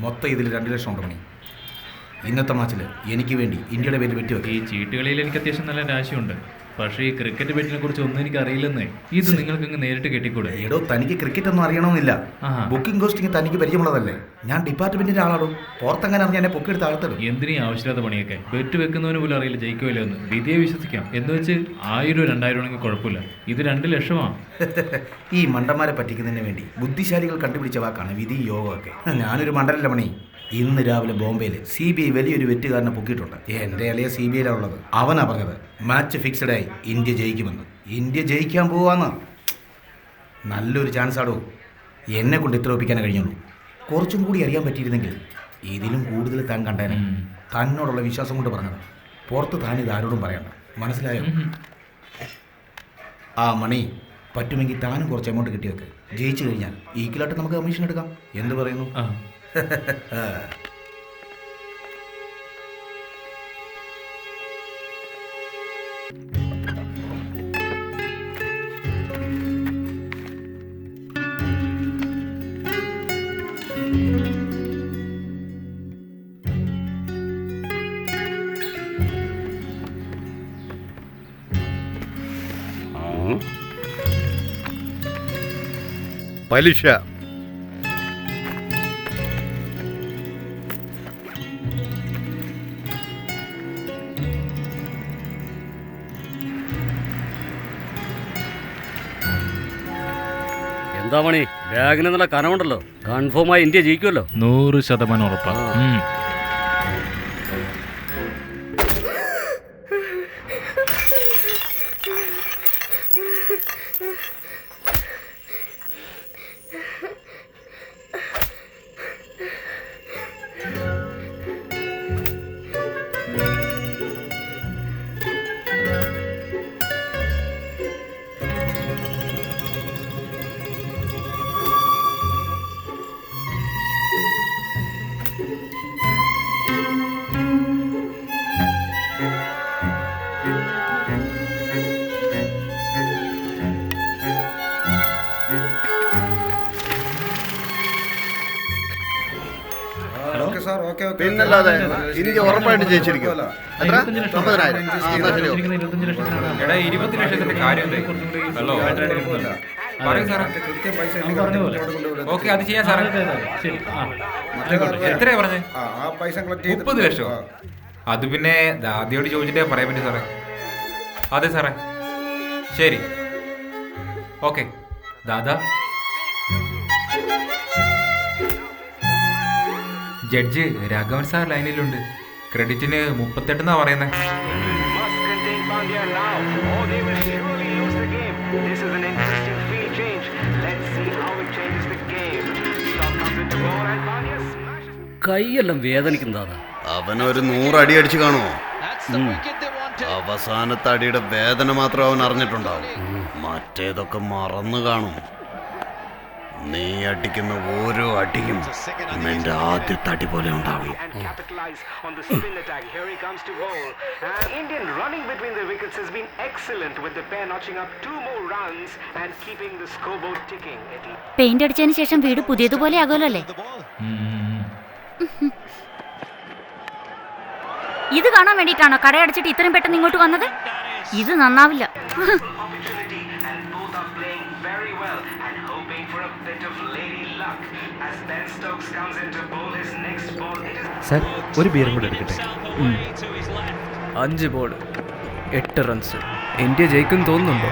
മൊത്തം ഇതിൽ 2 ലക്ഷം ഉണ്ട് മണി. ഇന്നത്തെ മാച്ചിൽ എനിക്ക് വേണ്ടി ഇന്ത്യയുടെ പേര് വെറ്റി. ഈ ചീട്ടുകളിയിൽ എനിക്ക് അത്യാവശ്യം നല്ല രാശിയുണ്ട്. പക്ഷേ ഈ ക്രിക്കറ്റ് ബെറ്റിനെ കുറിച്ച് ഒന്നും എനിക്ക് അറിയില്ലെന്നേ. ഇത് നിങ്ങൾക്ക് നേരിട്ട് കെട്ടിക്കൂടെ? ഏടോ, തനിക്ക് ക്രിക്കറ്റ് ഒന്നും അറിയണമെന്നില്ല. ബുക്കിംഗ് കോസ്റ്റിംഗ് തനിക്ക് പരിചയമുള്ളതല്ലേ. ഞാൻ ഡിപ്പാർട്ട്മെന്റിന്റെ ആളാണോ. പുറത്തെങ്ങനെ അറിഞ്ഞാൽ എന്നെ പൊക്കിയെടുത്ത് ആളത്തിടും. എന്തിനീ ആവശ്യമില്ലാത്ത പണിയൊക്കെ? ബെറ്റ് വെക്കുന്നവന് പോലും അറിയില്ല ജയിക്കുമല്ലോ എന്ന്. വിധിയെ വിശ്വസിക്കാം എന്ന് വെച്ച് 1000 2000 ആണെങ്കിൽ കുഴപ്പമില്ല. ഇത് 2 ലക്ഷമാണ്. ഈ മണ്ടന്മാരെ പറ്റിക്കുന്നതിന് വേണ്ടി ബുദ്ധിശാലികൾ കണ്ടുപിടിച്ച വാക്കാണ് വിധി, യോഗമൊക്കെ. ഞാനൊരു മണ്ടനല്ല മണി. ഇന്ന് രാവിലെ ബോംബെയിൽ CBI വലിയൊരു വെറ്റുകാരനെ പൊക്കിയിട്ടുണ്ട്. എൻ്റെ അളിയ CBI ഉള്ളത്. അവനാ പറഞ്ഞത് മാച്ച് ഫിക്സഡായി ഇന്ത്യ ജയിക്കുമെന്ന്. ഇന്ത്യ ജയിക്കാൻ പോവാന്ന്. നല്ലൊരു ചാൻസ് ആടോ. എന്നെ കൊണ്ട് ഇത്ര ഒപ്പിക്കാനേ കഴിഞ്ഞുള്ളൂ. കുറച്ചും കൂടി അറിയാൻ പറ്റിയിരുന്നെങ്കിൽ ഇതിലും കൂടുതൽ താൻ കണ്ടേനെ. തന്നോടുള്ള വിശ്വാസം കൊണ്ട് പറഞ്ഞത്. പുറത്ത് താൻ ഇത് ആരോടും പറയണ്ട, മനസ്സിലായോ? ആ മണി, പറ്റുമെങ്കിൽ താനും കുറച്ച് എമൗണ്ട് കിട്ടിയൊക്കെ. ജയിച്ചു കഴിഞ്ഞാൽ ഈക്വലായിട്ട് നമുക്ക് കമ്മീഷൻ എടുക്കാം. എന്ത് പറയുന്നു? പലിശ. എന്താ മണി, ബാഗിന് നല്ല കനമുണ്ടല്ലോ. കൺഫേമായി ഇന്ത്യ ജയിക്കുമല്ലോ. 100% ഉറപ്പാണ്. പിന്നല്ലാതെ ഇന്ത്യ ഉറപ്പായിട്ട് ജയിച്ചിരിക്കുമല്ലോ. എത്ര? 50,000. 20 ലക്ഷത്തിന്റെ കാര്യം ഓക്കെ, അത് ചെയ്യാം സാറേ. എത്രയാ പറഞ്ഞേ? 30 ലക്ഷമോ? അത് പിന്നെ ദാദിയോട് ചോദിച്ചിട്ടേ പറയാൻ പറ്റൂ സാറേ. അതെ സാറേ, ശരി, ഓക്കെ. ദാദാ, ജഡ്ജ് രാഘവൻ സാർ ലൈനിലുണ്ട്. ക്രെഡിറ്റിന് 38 പറയുന്നത്. കൈയെല്ലാം വേദനിക്കുന്നതാ. അവനൊരു 100 അടി അടിച്ചു കാണുമോ? അവസാനത്തെ അടിയുടെ വേദന മാത്രം അവൻ അറിഞ്ഞിട്ടുണ്ടാവും. മറ്റേതൊക്കെ മറന്നു കാണും. നീ അടിക്കുന്ന ഓരോ അടിയും നിന്റെ ആദ്യത്തെ അടി പോലെ ഉണ്ടാവും. പെയിന്റ് അടിച്ചതിന് ശേഷം വീട് പുതിയതുപോലെ ആകുമല്ലോ അല്ലേ? ഇത് കാണാൻ വേണ്ടിയിട്ടാണോ കടയടച്ചിട്ട് ഇത്രയും പെട്ടെന്ന് ഇങ്ങോട്ട് വന്നത്? ഇത് നന്നാവില്ല. സർ, ഒരു ബിയറും കൂടെ എടുക്കട്ടെ. 5 ബോൾ 8 റൺസ്. ഇന്ത്യ ജയിക്കും തോന്നുന്നുണ്ടോ?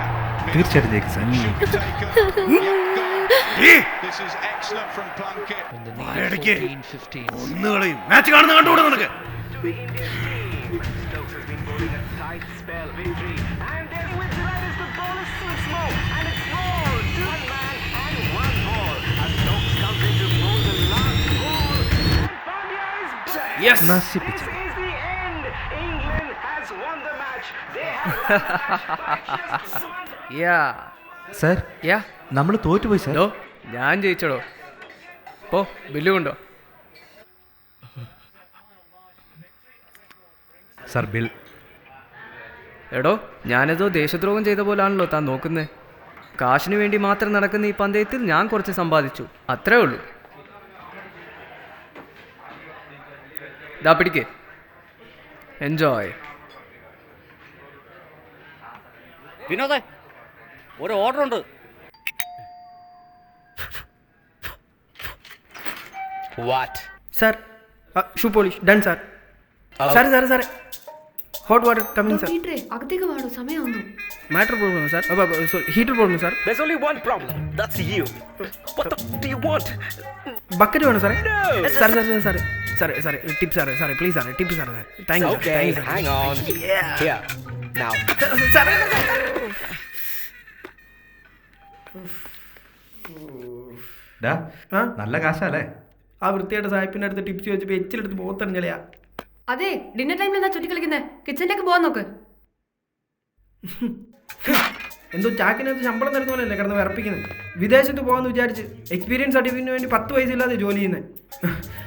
തീർച്ചയായിട്ടും ജയിക്കും സാർ. മാച്ച് കാണുന്ന കണ്ടുകൂടെ നിനക്ക്? നശിപ്പിച്ചു. സർ, നമ്മൾ തോറ്റുപോയി സാർ. ഞാൻ ജയിച്ചടോ. പോ, ബില്ല് കൊണ്ടോ. Sir, bill. എടോ, ഞാനേതോ ദേശദ്രോഹം ചെയ്ത പോലാണല്ലോ താൻ നോക്കുന്നത്. കാശിന് വേണ്ടി മാത്രം നടക്കുന്ന ഈ പന്തയത്തിൽ ഞാൻ കുറച്ച് സമ്പാദിച്ചു, അത്രേ ഉള്ളൂ. ദാ പിടിക്ക്. എൻജോയ്. വിനോദേ, ഒരു ഓർഡർ ഉണ്ട്. Sir, shoe polish done, sir. Sir. Hot water coming, sir. അകത്തേക്ക് വാടോ, സമയമാവുന്നു. Matter problem, sir. Sorry, heater problem, sir. There's only one problem. That's you. What do you want? Bucket വേണോ, sir? Sir. Tip, sir. Please, sir. Tip, sir. Thank you, sir. Thank you, sir. Hang on. Yeah. Here. Now. Sir. ഡാ ആ? നല്ല കാശല്ലേ? ആ വൃത്തിയായിട്ട് സാഹിബിന്റെ അടുത്ത് tips ചോദിച്ചപ്പോൾ എച്ചിലെടുത്ത് പോത്തറിഞ്ഞളിയാ. അതെ, ഡിന്നർ ടൈമിൽ എന്താ ചുറ്റി കളിക്കുന്നേ? കിച്ചണിലേക്ക് പോകാൻ നോക്ക്. എന്തോ ചാക്കിനകത്ത് ശമ്പളം തരുന്ന പോലെയല്ലേ കിടന്ന് വിറപ്പിക്കുന്നത്. വിദേശത്ത് പോകാമെന്ന് വിചാരിച്ച് എക്സ്പീരിയൻസ് സർട്ടിഫിക്കറ്റിന് വേണ്ടി 10 വയസ്സില്ലാതെ ജോലി ചെയ്യുന്നത്.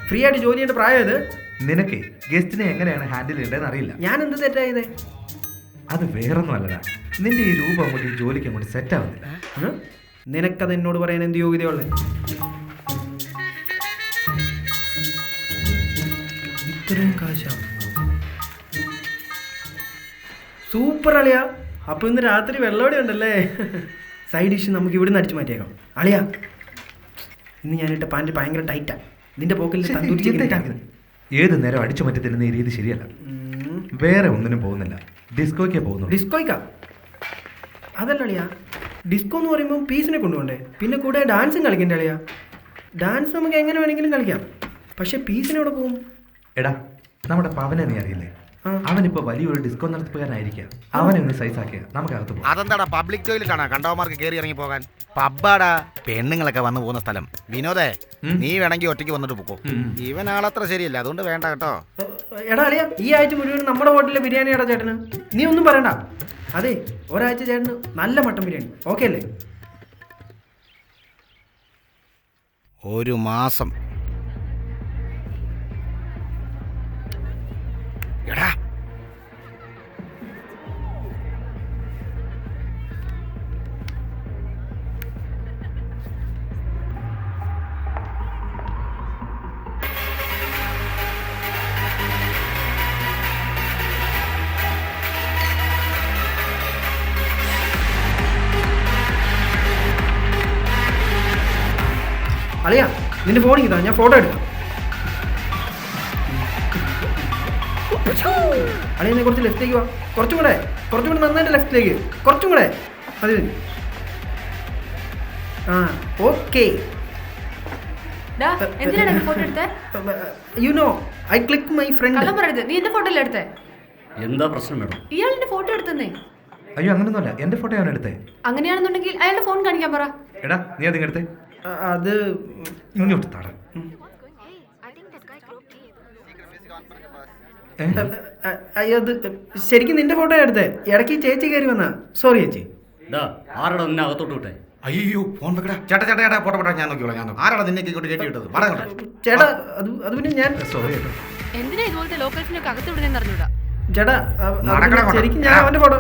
ഫ്രീ ആയിട്ട് ജോലി ചെയ്യേണ്ട പ്രായം ഇത്. നിനക്ക് ഗസ്റ്റിനെ എങ്ങനെയാണ് ഹാൻഡിൽ ചെയ്യേണ്ടതെന്ന് അറിയില്ല. ഞാൻ എന്ത് തെറ്റായത്? അത് വേറൊന്നും അല്ലടാ, നിന്റെ ഈ രൂപം അങ്ങോട്ട് ഈ ജോലിക്ക് അങ്ങോട്ട് സെറ്റ് ആവുന്നില്ല. നിനക്കത് എന്നോട് പറയാൻ എന്ത് യോഗ്യതയുള്ളത്? ഇത്രയും കാശാ? സൂപ്പർ അളിയാ. അപ്പൊ ഇന്ന് രാത്രി വെള്ളോടെ ഉണ്ടല്ലേ? സൈഡ് ഡിഷ് നമുക്ക് ഇവിടുന്ന് അടിച്ചു മാറ്റിയേക്കാം. അളിയാ, ഇന്ന് ഞാനിട്ട പാൻറ് ഭയങ്കര ടൈറ്റാ. നിന്റെ പോക്കലിൽ തന്തൂരി ചിക്കൻ ഇട്ടാക്കുന്നത്. ഏത് നേരം അടിച്ചു മാറ്റി തരുന്ന ഈ രീതി ശരിയല്ല. വേറെ ഒന്നിനും പോകുന്നില്ല, ഡിസ്കോയ്ക്കേ പോകുന്നു. ഡിസ്കോയ്ക്കാ? അതല്ല അളിയാ, ഡിസ്കോ എന്ന് പറയുമ്പോൾ പീസിനെ കൊണ്ടുപോകണ്ടേ? പിന്നെ കൂടെ ഡാൻസും കളിക്കണ്ടേ അളിയാ? ഡാൻസ് നമുക്ക് എങ്ങനെ വേണമെങ്കിലും കളിക്കാം, പക്ഷെ പീസിനെവിടെ പോകും? എടാ, നമ്മുടെ പവനെ നീ അറിയില്ലേ? അവനിപ്പോ വലിയൊരു ഡിസ്കോ നടത്തിപ്പുകാരനായിരിക്കാം. അവനെ ഒന്ന് സൈസ് ആക്കിയ നമുക്ക് അകത്ത് പോകാം. അതെന്താടാ പബ്ലിക് ടോയ്ലറ്റാണ് കണ്ടവന്മാർക്ക് കയറി ഇറങ്ങി പോകാൻ? പബ്ബാടാ, പെണ്ണുങ്ങളൊക്കെ വന്നു പോകുന്ന സ്ഥലം. വിനോദേ, നീ വേണമെങ്കിൽ ഒറ്റയ്ക്ക് വന്നിട്ട് പോക്കോ. ഇവനാളത്ര ശരിയല്ല, അതുകൊണ്ട് വേണ്ട കേട്ടോ. എടാ അളിയാ, ഈ ആഴ്ച മുഴുവൻ നമ്മുടെ ഹോട്ടലിലെ ബിരിയാണിയാടാ ചേട്ടന്. നീ ഒന്നും പറയണ്ട. അതെ, ഒരാഴ്ച ചേട്ടന് നല്ല മട്ടൻ ബിരിയാണി. ഓക്കെ അല്ലേ? ഒരു മാസം എടാ, അളിയാ, നിന്റെ ഫോണിൽ ഇതാ, ഞാൻ ഫോട്ടോ എടുക്കാം. അളിയ, നീ കുറച്ച് ലെഫ്റ്റിലേക്ക് വാ. കുറച്ചും കൂടെ നന്നായിട്ട് ലെഫ്റ്റിലേക്ക്. കുറച്ചും കൂടെ മതി. ആ, ഓക്കെ. എന്തിനാണ് ഫോട്ടോ എടുത്തേ? You know I click my friend. കള്ളം പറയരുത്. നീ എന്റെ ഫോട്ടോ അല്ലേ എടുത്തേ? എന്താ പ്രശ്നം മേഡം? ഇയാളെന്റെ ഫോട്ടോ എടുത്തന്നേ. അയ്യോ, അങ്ങനൊന്നുമല്ല, എന്റെ ഫോട്ടോ അവൻ എടുത്തേ. അങ്ങനെയാണെന്നുണ്ടെങ്കിൽ അയാളുടെ ഫോൺ കാണിക്കാൻ പറ. എടാ, നീ അതിങ്ങ് എടുത്തേ. അത് ഇങ്ങോട്ട് താടാ. അയ്യോ, അത് ശരിക്കും നിന്റെ ഫോട്ടോ എടുത്തേ. ഇടയ്ക്ക് ചേച്ചി കയറി വന്നാ. സോറി ചേച്ചി. ആരാടാ നിന്നെ അകത്തോട്ട് വിട്ടെ? അയ്യോ, ഫോൺ വെക്കടാ. ചേട്ടാ ഫോട്ടോ പെടാ. ഞാൻ നോക്കിയോളാം. ആരാടാ നിന്നെ ഇങ്ങോട്ട് കയറ്റി വിട്ടത്? ചേട്ടാ, അത് പിന്നെ ഞാൻ സോറി കേട്ടോ. എന്തിനാ ഇതുപോലത്തെ ലോക്കൽസിനൊക്കെ അകത്ത് വിടുന്നതെന്ന് അറിഞ്ഞൂടാ. ചേട്ടാ, ശരിക്കും ഞാൻ അവന്റെ ഫോട്ടോ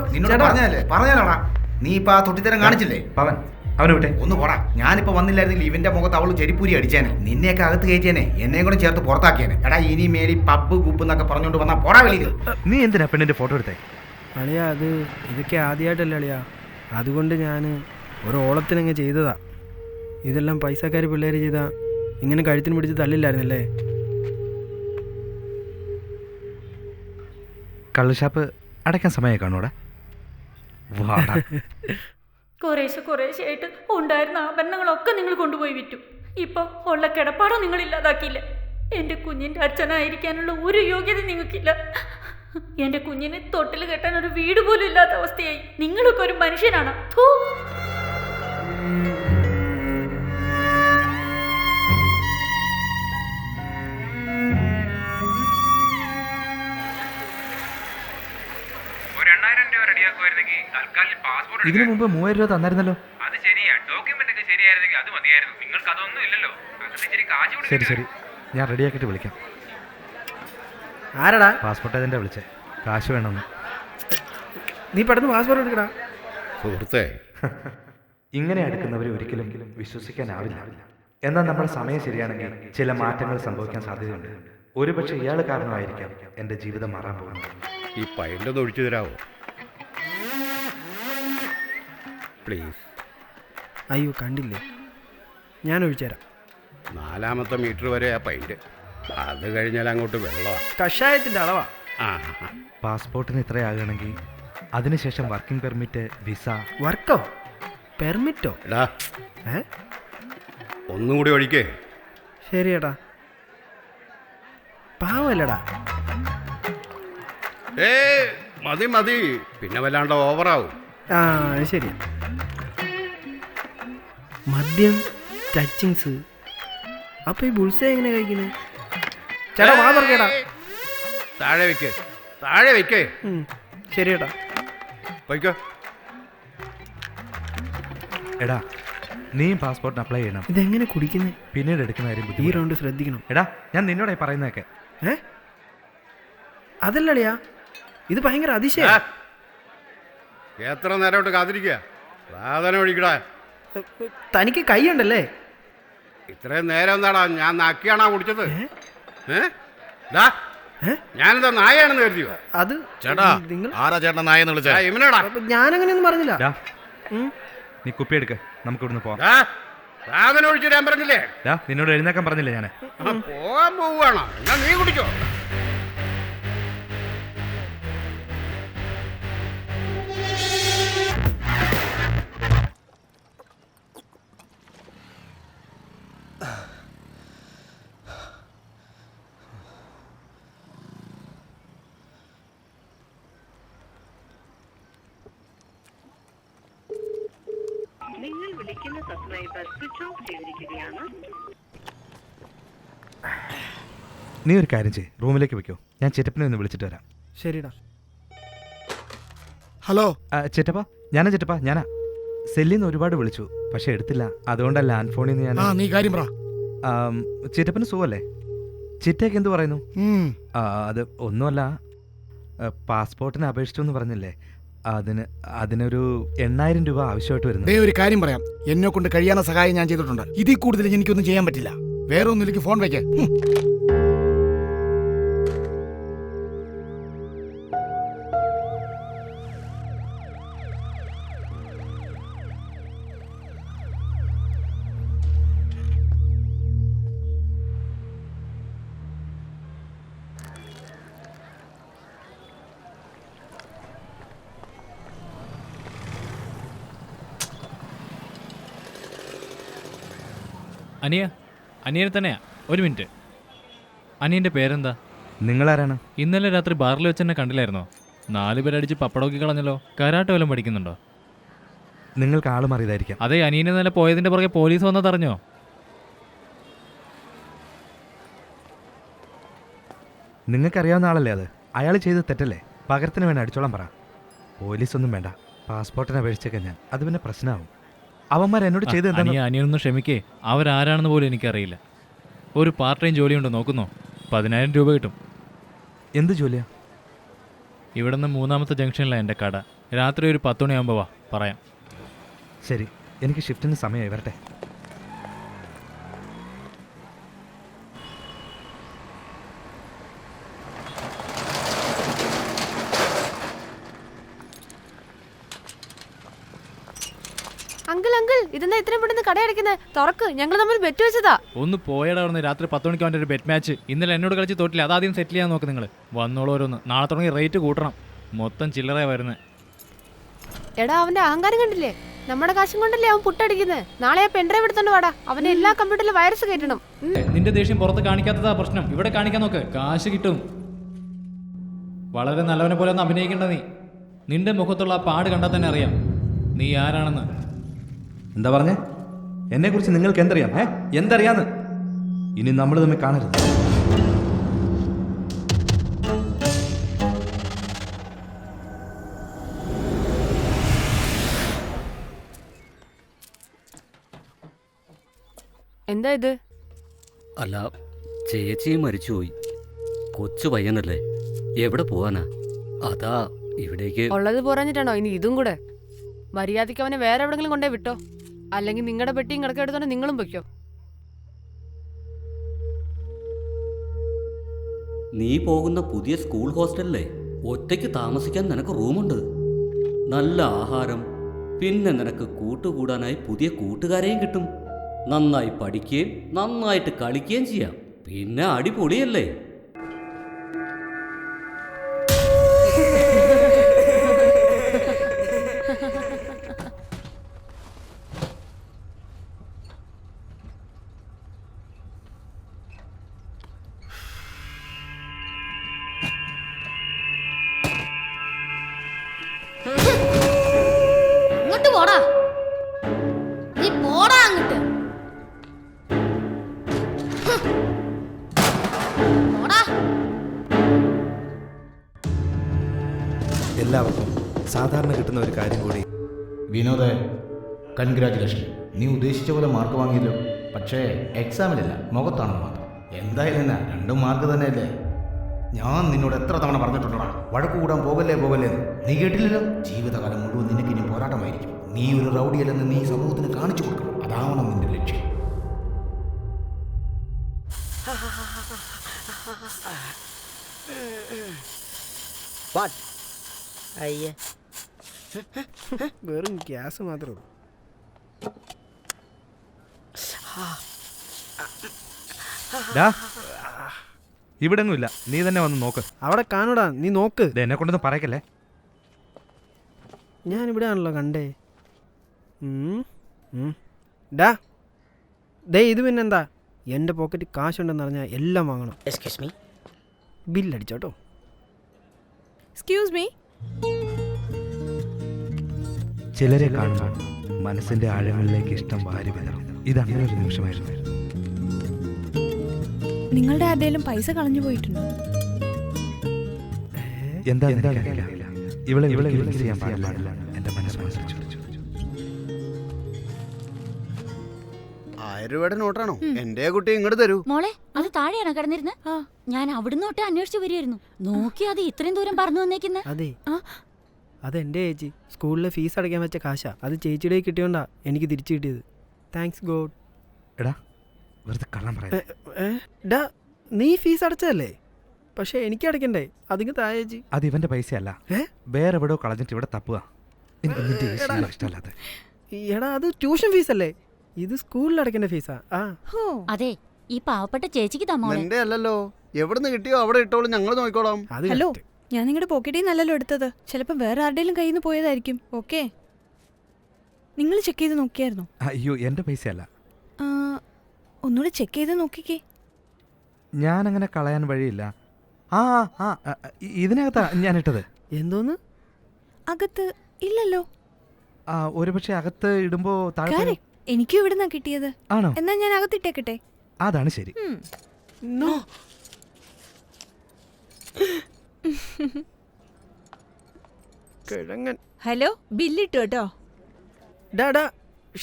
പറഞ്ഞാലോടാ. നീ ഇപ്പൊ ആ തൊട്ടിത്തരം കാണിച്ചില്ലേ? പവൻ, അവനെ വിട്ടെ. ഒന്ന് പോടാ. ഞാനിപ്പോ വന്നില്ലായിരുന്നെങ്കിൽ ഇവന്റെ മുഖത്ത് അവള് ചെരിപ്പൂരി അടിച്ചേനെ. നിന്നെയൊക്കെ അകത്ത് കയറ്റിയേനെ, എന്നെയും കൂടെ ചേർത്ത് പുറത്താക്കിയേനെ. എടാ, ഇനി മേരി പബ്ബ് കുപ്പ് എന്നൊക്കെ പറഞ്ഞോണ്ട് വന്നാ പോടാ വെളിയിൽ. നീ എന്തിനാ പെണ്ണിന്റെ ഫോട്ടോ എടുത്തേ? അളിയാ, ഇതൊക്കെ ആദ്യമായിട്ടല്ലേ അളിയാ? അതുകൊണ്ട് ഞാൻ ഒരു ഓളത്തിനങ്ങ് ചെയ്തതാ. ഇതെല്ലാം പൈസക്കാർ പിള്ളേർ ചെയ്താ ഇങ്ങനെ കഴുത്തിന് പിടിച്ച് തള്ളില്ലായിരുന്നല്ലേ? കള്ളുഷാപ്പ് അടയ്ക്കാൻ സമയം കാണൂടാ. വാടാ. കുറേശ്ശെ ആയിട്ട് ഉണ്ടായിരുന്ന ആഭരണങ്ങളൊക്കെ നിങ്ങൾ കൊണ്ടുപോയി വിറ്റു. ഇപ്പോൾ ഉള്ള കിടപ്പാടോ നിങ്ങൾ ഇല്ലാതാക്കിയില്ല. എൻ്റെ കുഞ്ഞിൻ്റെ അച്ഛനായിരിക്കാനുള്ള ഒരു യോഗ്യത നിങ്ങൾക്കില്ല. എൻ്റെ കുഞ്ഞിനെ തൊട്ടിൽ കെട്ടാൻ ഒരു വീട് പോലും ഇല്ലാത്ത അവസ്ഥയായി. നിങ്ങളൊക്കെ ഒരു മനുഷ്യനാണ്. ഇതിനു മുമ്പ് 3000 രൂപ തന്നായിരുന്നല്ലോ. അത് ശരിയാ, ഡോക്യുമെന്റ് ഒക്കെ ശരിയായിരുന്നെങ്കിൽ അത് മതിയായിരുന്നു. നിങ്ങൾക്ക് അതൊന്നും ഇല്ലല്ലോ. ശരി, ഞാൻ റെഡിയാക്കിയിട്ട് വിളിക്കാം. ആരടാ? പാസ്പോർട്ട് ഏജന്റാ വിളിച്ചേ, കാശ് വേണമെന്ന്. നീ പെട്ടെന്ന് പാസ്പോർട്ട് എടുക്കടാ. സുഹൃത്തേ, ഇങ്ങനെ എടുക്കുന്നവരെ ഒരിക്കലും വിശ്വസിക്കാനാവില്ല. എന്നാൽ നമ്മുടെ സമയം ശരിയാണെങ്കിൽ ചില മാറ്റങ്ങൾ സംഭവിക്കാൻ സാധ്യതയുണ്ട്. ഒരുപക്ഷെ ഇയാൾ കാരണമായിരിക്കാം എൻ്റെ ജീവിതം മാറാൻ പോകുന്നത്. ഈ പൈൻ്റ് ഒന്ന് ഒഴിച്ചു തരാമോ പ്ലീസ്? അയ്യോ കണ്ടില്ലേ, ഞാൻ ഒഴിച്ചുതരാം. 4ാമത്തെ മീറ്റർ വരെ ആ പൈൻ്റ്, അത് കഴിഞ്ഞാൽ അങ്ങോട്ട് വെള്ളമാണ്. കഷായത്തിൻ്റെ അളവാ. ആ പാസ്പോർട്ടിന് ഇത്രയാകണമെങ്കിൽ അതിനുശേഷം വർക്കിംഗ് പെർമിറ്റ്, വിസ. വർക്കോ? പെർമിറ്റോ? എടാ ഏ ഒന്നും കൂടി ഒഴിക്കേ. ശരിയേട്ടാ, പാവല്ലടാ. മതി മതി, പിന്നെ വല്ലാണ്ട് ഓവറാവും. ആ ശരിയാ. മദ്യം, ടച്ചിങ്സ്. അപ്പൊ ഈ ബുൾസെ എങ്ങനെ കഴിക്കുന്നത്? ചേട്ടാ വാ തുറക്കേടാ. താഴെ വെക്ക്, താഴെ വെക്കേ. ശരിയേട്ടാ. പോയിക്കോ. എടാ നീയും പാസ്പോർട്ടിന് അപ്ലൈ ചെയ്യണം. ഇതെങ്ങനെ കുടിക്കുന്നേ? പിന്നീട് എടുക്കുന്ന കാര്യം ഈ ബുദ്ധിമുട്ടാ. റൗണ്ട് ശ്രദ്ധിക്കണം. എടാ ഞാൻ നിന്നോടായി പറയുന്നതൊക്കെ. ഏ അതല്ലടിയാ, ഇത് ഭയങ്കര അതിശയ. എത്ര നേരമായിട്ട് കാത്തിരിക്കുക? സാധനം ഒഴിക്കടാ. തനിക്ക് കൈയുണ്ടല്ലേ? ഇത്രയും നേരം എന്താടാ ഞാൻ നക്കിയാണാ കുടിച്ചത്? ഞാനെന്താ നായാണെന്ന് കരുതിയോ? അത് ചേട്ടാ, നിങ്ങൾ ആരാ ചേട്ടൻ നായെന്ന് വിളിച്ചാ? ഇവനോടാ. ഞാനങ്ങനെയൊന്നും പറഞ്ഞില്ല. നീ കുപ്പി എടുക്ക, നമുക്ക് ഇവിടുന്ന് പോവാം. സാധനം ഒഴിച്ചു തരാൻ പറഞ്ഞില്ലേ? നിന്നോട് എഴുന്നേക്കാൻ പറഞ്ഞില്ലേ ഞാൻ? പോവാൻ പോവുകയാണോ? എന്നാ നീ കുടിച്ചോ. നിങ്ങൾ വിളിക്കുന്ന സബ്സ്ക്രൈബർ സ്വിച്ച് ഓഫ് ചെയ്തിരിക്കുകയാണ്. നീ ഒരു കാര്യം ചെയ്യ്, റൂമിലേക്ക് വെക്കോ, ഞാൻ ചിറ്റപ്പനെ ഒന്ന് വിളിച്ചിട്ട് വരാം. ശരിടാ. ഹലോ ചിറ്റപ്പ, ഞാനാ. സെല്ലിൽ നിന്ന് ഒരുപാട് വിളിച്ചു, പക്ഷെ എടുത്തില്ല. അതുകൊണ്ടല്ല ലാൻഡ് ഫോണിൽ നിന്ന് ഞാൻ. നീ കാര്യം പറ. ചിറ്റപ്പന് സുഖമല്ലേ? ചിറ്റയ്ക്ക് എന്ത് പറയുന്നു? അത് ഒന്നുമല്ല, പാസ്പോർട്ടിന് അപേക്ഷിച്ചു എന്ന് പറഞ്ഞില്ലേ, അതിനൊരു 8000 രൂപ ആവശ്യമായിട്ട് വരുന്നു. ഒരു കാര്യം പറയാം, എന്നെ കൊണ്ട് കഴിയാത്ത സഹായം ഞാൻ ചെയ്തിട്ടുണ്ട്. ഇതിൽ കൂടുതൽ എനിക്കൊന്നും ചെയ്യാൻ പറ്റില്ല. വേറെ ഒന്നിലേക്ക് ഫോൺ വയ്ക്കേ. അനിയനെ തന്നെയാ. ഒരു മിനിറ്റ്. അനിയൻ്റെ പേരെന്താ? നിങ്ങളാരാണ്? ഇന്നലെ രാത്രി ബാറിൽ വെച്ച് തന്നെ കണ്ടില്ലായിരുന്നോ? 4 പേരടിച്ച് പപ്പടമൊക്കെ കളഞ്ഞല്ലോ. കരാട്ടെ വല്ലതും പഠിക്കുന്നുണ്ടോ? നിങ്ങൾക്ക് ആള് മാറിയതായിരിക്കാം. അതെ, അനിയനെ ഇന്നലെ പോയതിൻ്റെ പുറകെ പോലീസ് വന്നതറിഞ്ഞോ? നിങ്ങൾക്കറിയാവുന്ന ആളല്ലേ അത്? അയാൾ ചെയ്ത് തെറ്റല്ലേ? പകരത്തിന് വേണം അടിച്ചോളാൻ പറ. പോലീസൊന്നും വേണ്ട, പാസ്പോർട്ടിന് അപേക്ഷിച്ചേക്കാൻ ഞാൻ. അത് പിന്നെ പ്രശ്നമാവും. അവന്മാർ എന്നോട് ചെയ്ത് അനിയനൊന്നും ക്ഷമിക്കേ, അവരാരാണെന്ന് പോലും എനിക്കറിയില്ല. ഒരു പാർട്ട് ടൈം ജോലിയുണ്ടോ നോക്കുന്നോ? 10000 രൂപ കിട്ടും. എന്ത് ജോലിയാ? ഇവിടെ നിന്ന് 3ാമത്തെ ജംഗ്ഷനിലാണ് എൻ്റെ കട. രാത്രി ഒരു 10 മണിയാകുമ്പോൾ വാ, പറയാം. ശരി, എനിക്ക് ഷിഫ്റ്റിന് സമയമായി, വരട്ടെ. അങ്കിൾ ഇതെന്താ ഇത്രയും പെട്ടെന്ന് കടയടക്കുന്നത്? തുറക്ക്, ഞങ്ങൾ തമ്മിൽ ബെറ്റ് വെച്ചതാ. ഒന്ന് പോയടാ അവിടുന്ന്. രാത്രി 10 മണിക്ക് അവൻ്റെ ഒരു ബെറ്റ് മാച്ച് ഇന്നലെ എന്നോട് കളിച്ച് തോറ്റില്ല. അതാദ്യം സെറ്റിൽ ചെയ്യാൻ നോക്ക് നിങ്ങൾ. വന്നോളോരോന്ന്. നാളെ തുടങ്ങി റേറ്റ് കൂട്ടണം. മൊത്തം ചില്ലറ വരുന്നത്. എടാ അവന്റെ അഹങ്കാരം കണ്ടില്ലേ? നമ്മുടെ കാശും കൊണ്ടല്ലേ അവൻ പുട്ടടിക്കുന്നത്. നാളെ ആ പെൻഡ്രൈവ് എടുത്തോണ്ട് വാടാ. അവന്റെ എല്ലാ കമ്പ്യൂട്ടറിലും വൈറസ് കയറ്റണം. നിന്റെ ദേഷ്യം പുറത്ത് കാണിക്കാത്തതാ പ്രശ്നം. ഇവിടെ കാണിക്കാൻ നോക്ക്, കാശ് കിട്ടും. വളരെ നല്ലവനെ പോലെ ഒന്ന് അഭിനയിക്കേണ്ട നീ. നിന്റെ മുഖത്തുള്ള ആ പാട് കണ്ടാൽ തന്നെ അറിയാം നീ ആരാണെന്ന്. എന്താ പറഞ്ഞേ? എന്നെക്കുറിച്ച് നിങ്ങൾക്ക് എന്തറിയാം? എന്തറിയാന്ന്? ഇനി നമ്മൾ തമ്മിൽ കാണരുത്. എന്താ ഇത്? അല്ല, ചേച്ചിയും മരിച്ചുപോയി. കൊച്ചു പയ്യനല്ലേ, എവിടെ പോവാനാ? അതാ ഇവിടേക്ക്. ഉള്ളത് പോരാഞ്ഞിട്ടാണോ ഇനി ഇതും കൂടെ? മര്യാദയ്ക്ക് അവനെ വേറെ എവിടെങ്കിലും കൊണ്ടേ വിട്ടോ, അല്ലെങ്കിൽ നിങ്ങളുടെ പെട്ടിയും കിടക്കെടുത്തോണ്ട് നിങ്ങളും പൊയ്ക്കോ. നീ പോകുന്ന പുതിയ സ്കൂൾ ഹോസ്റ്റലിലെ ഒറ്റയ്ക്ക് താമസിക്കാൻ നിനക്ക് റൂമുണ്ട്, നല്ല ആഹാരം, പിന്നെ നിനക്ക് കൂട്ടുകൂടാനായി പുതിയ കൂട്ടുകാരെയും കിട്ടും. നന്നായി പഠിക്കുകയും നന്നായിട്ട് കളിക്കുകയും ചെയ്യാം. പിന്നെ അടിപൊളിയല്ലേ? അങ്ങോട്ട് പോടാ, നീ പോടാ അങ്ങോട്ട്. പോടാ. എല്ലാവർക്കും സാധാരണ കിട്ടുന്ന ഒരു കാര്യം കൂടി. വിനോദേ, കൺഗ്രാറ്റുലേഷൻ. നീ ഉദ്ദേശിച്ച പോലെ മാർക്ക് വാങ്ങിയല്ലോ. പക്ഷേ എക്സാമിലില്ല, മുഖത്താണെന്ന് മാത്രം. എന്തായാലും എന്നാ, 2 മാർക്ക് തന്നെയല്ലേ. ഞാൻ നിന്നോട് എത്ര തവണ പറഞ്ഞിട്ടുണ്ടോടാ, വഴക്ക് കൂടാൻ പോകല്ലേ എന്ന്. നീ കേട്ടില്ലല്ലോ. ജീവിതകാലം മുഴുവൻ നിനക്ക് ഇനി പോരാട്ടമായിരിക്കും. നീ ഒരു റൗഡിയല്ലെന്ന് നീ സമൂഹത്തിന് കാണിച്ചു കൊടുക്കണം. അതാവണം നിന്റെ ലക്ഷ്യം. അയ്യേ, വെറും ഗ്യാസ് മാത്രമേ ഉള്ളൂ. ഇവിടെങ്ങും നീ തന്നെ വന്ന് നോക്ക്. അവിടെ കാണൂടാ, നീ നോക്ക്. എന്നെ കൊണ്ടൊന്നും പറയക്കല്ലേ. ഞാൻ ഇവിടെ ആണല്ലോ കണ്ടേ. ഡാ ദേ, ഇത് പിന്നെന്താ? എൻ്റെ പോക്കറ്റ് കാശുണ്ടെന്ന് പറഞ്ഞാൽ എല്ലാം വാങ്ങണം. എക്സ്ക്യൂസ് മീ, ബില്ലടിച്ചോട്ടോ. Excuse me. ചിലരെ കാണുമ്പോൾ മനസ്സിന്റെ ആഴങ്ങളിലേക്ക് ഇഷ്ടം വാരി വിതറും. ഇത് അങ്ങനെ ഒരു നിമിഷമായിരുന്നു. നിങ്ങളുടെ ആരുടെയും പൈസ കളഞ്ഞു പോയിട്ടുണ്ടോ? എന്താ ഇവളെ ചെയ്യാൻ പാടില്ല. എന്റെ മനസ്സിലാച്ചു. 1000 രൂപയുടെ നോട്ടാണോ? എന്റെ കുട്ടി ഇങ്ങോട്ട് തരൂ. മോളെ, അത് താഴെയാണോ കിടന്നിരുന്നത്? ഞാൻ അവിടുന്ന് തൊട്ട് അന്വേഷിച്ച് വരുമായിരുന്നു. നോക്കി അത് ഇത്രയും ദൂരം പറഞ്ഞു വന്നേക്കുന്നത്. അതെ, അതെന്റെ ചേച്ചി സ്കൂളിലെ ഫീസ് അടയ്ക്കാൻ വെച്ച കാശാ. അത് ചേച്ചിയുടെ കിട്ടിയോണ്ടാ എനിക്ക് തിരിച്ചു കിട്ടിയത്. Thanks God. എടാ, വെറുതെ കള്ളം പറയാം. ഡാ, നീ ഫീസ് അടച്ചതല്ലേ? പക്ഷെ എനിക്ക് അടയ്ക്കണ്ടേ? അതിന് താ ചേച്ചി. അത് ഇവന്റെ പൈസയല്ല, വേറെ എവിടെയോ കളഞ്ഞിട്ട് ഇവിടെ തപ്പുക. ഇഷ്ടമല്ലാതെ. എടാ, അത് ട്യൂഷൻ ഫീസ് അല്ലേ? ഇത് സ്കൂളിൽ അടയ്ക്കേണ്ട ഫീസാ. അതെ, ഈ പാവപ്പെട്ട ചേച്ചിക്ക് തമ്മോളെ. എന്റെ അല്ലല്ലോ, എവിടുന്ന് കിട്ടിയോ അവിടെ ഇട്ടോളൂ, ഞങ്ങൾ നോക്കിക്കോളാം. ഹലോ, ഞാൻ നിങ്ങളുടെ പോക്കറ്റിൽ നിന്നല്ലല്ലോ എടുത്തത്. ചിലപ്പോൾ വേറെ ആരുടെയും കയ്യിൽ നിന്ന് പോയതായിരിക്കും. ഓക്കെ, നിങ്ങൾ ചെക്ക് ചെയ്ത് നോക്കിയായിരുന്നോ? അയ്യോ, എന്റെ പൈസയല്ല. ഒന്നുകൂടെ ചെക്ക് ചെയ്ത് നോക്കിക്കേ. ഞാനങ്ങനെ കളയാൻ വഴിയില്ല. ഇതിനകത്താ ഞാൻ ഇട്ടത്. എന്തോന്ന്? അകത്ത് ഇല്ലല്ലോ. ഒരുപക്ഷെ അകത്ത് ഇടുമ്പോ താഴെ. എനിക്കും ഇവിടുന്നാ കിട്ടിയത്. ആണോ? എന്നാ ഞാൻ അകത്തിട്ടേക്കട്ടെ. അതാണ് ശരി. ഹലോ, ബില്ലിട്ടു കേട്ടോ. ഡാ,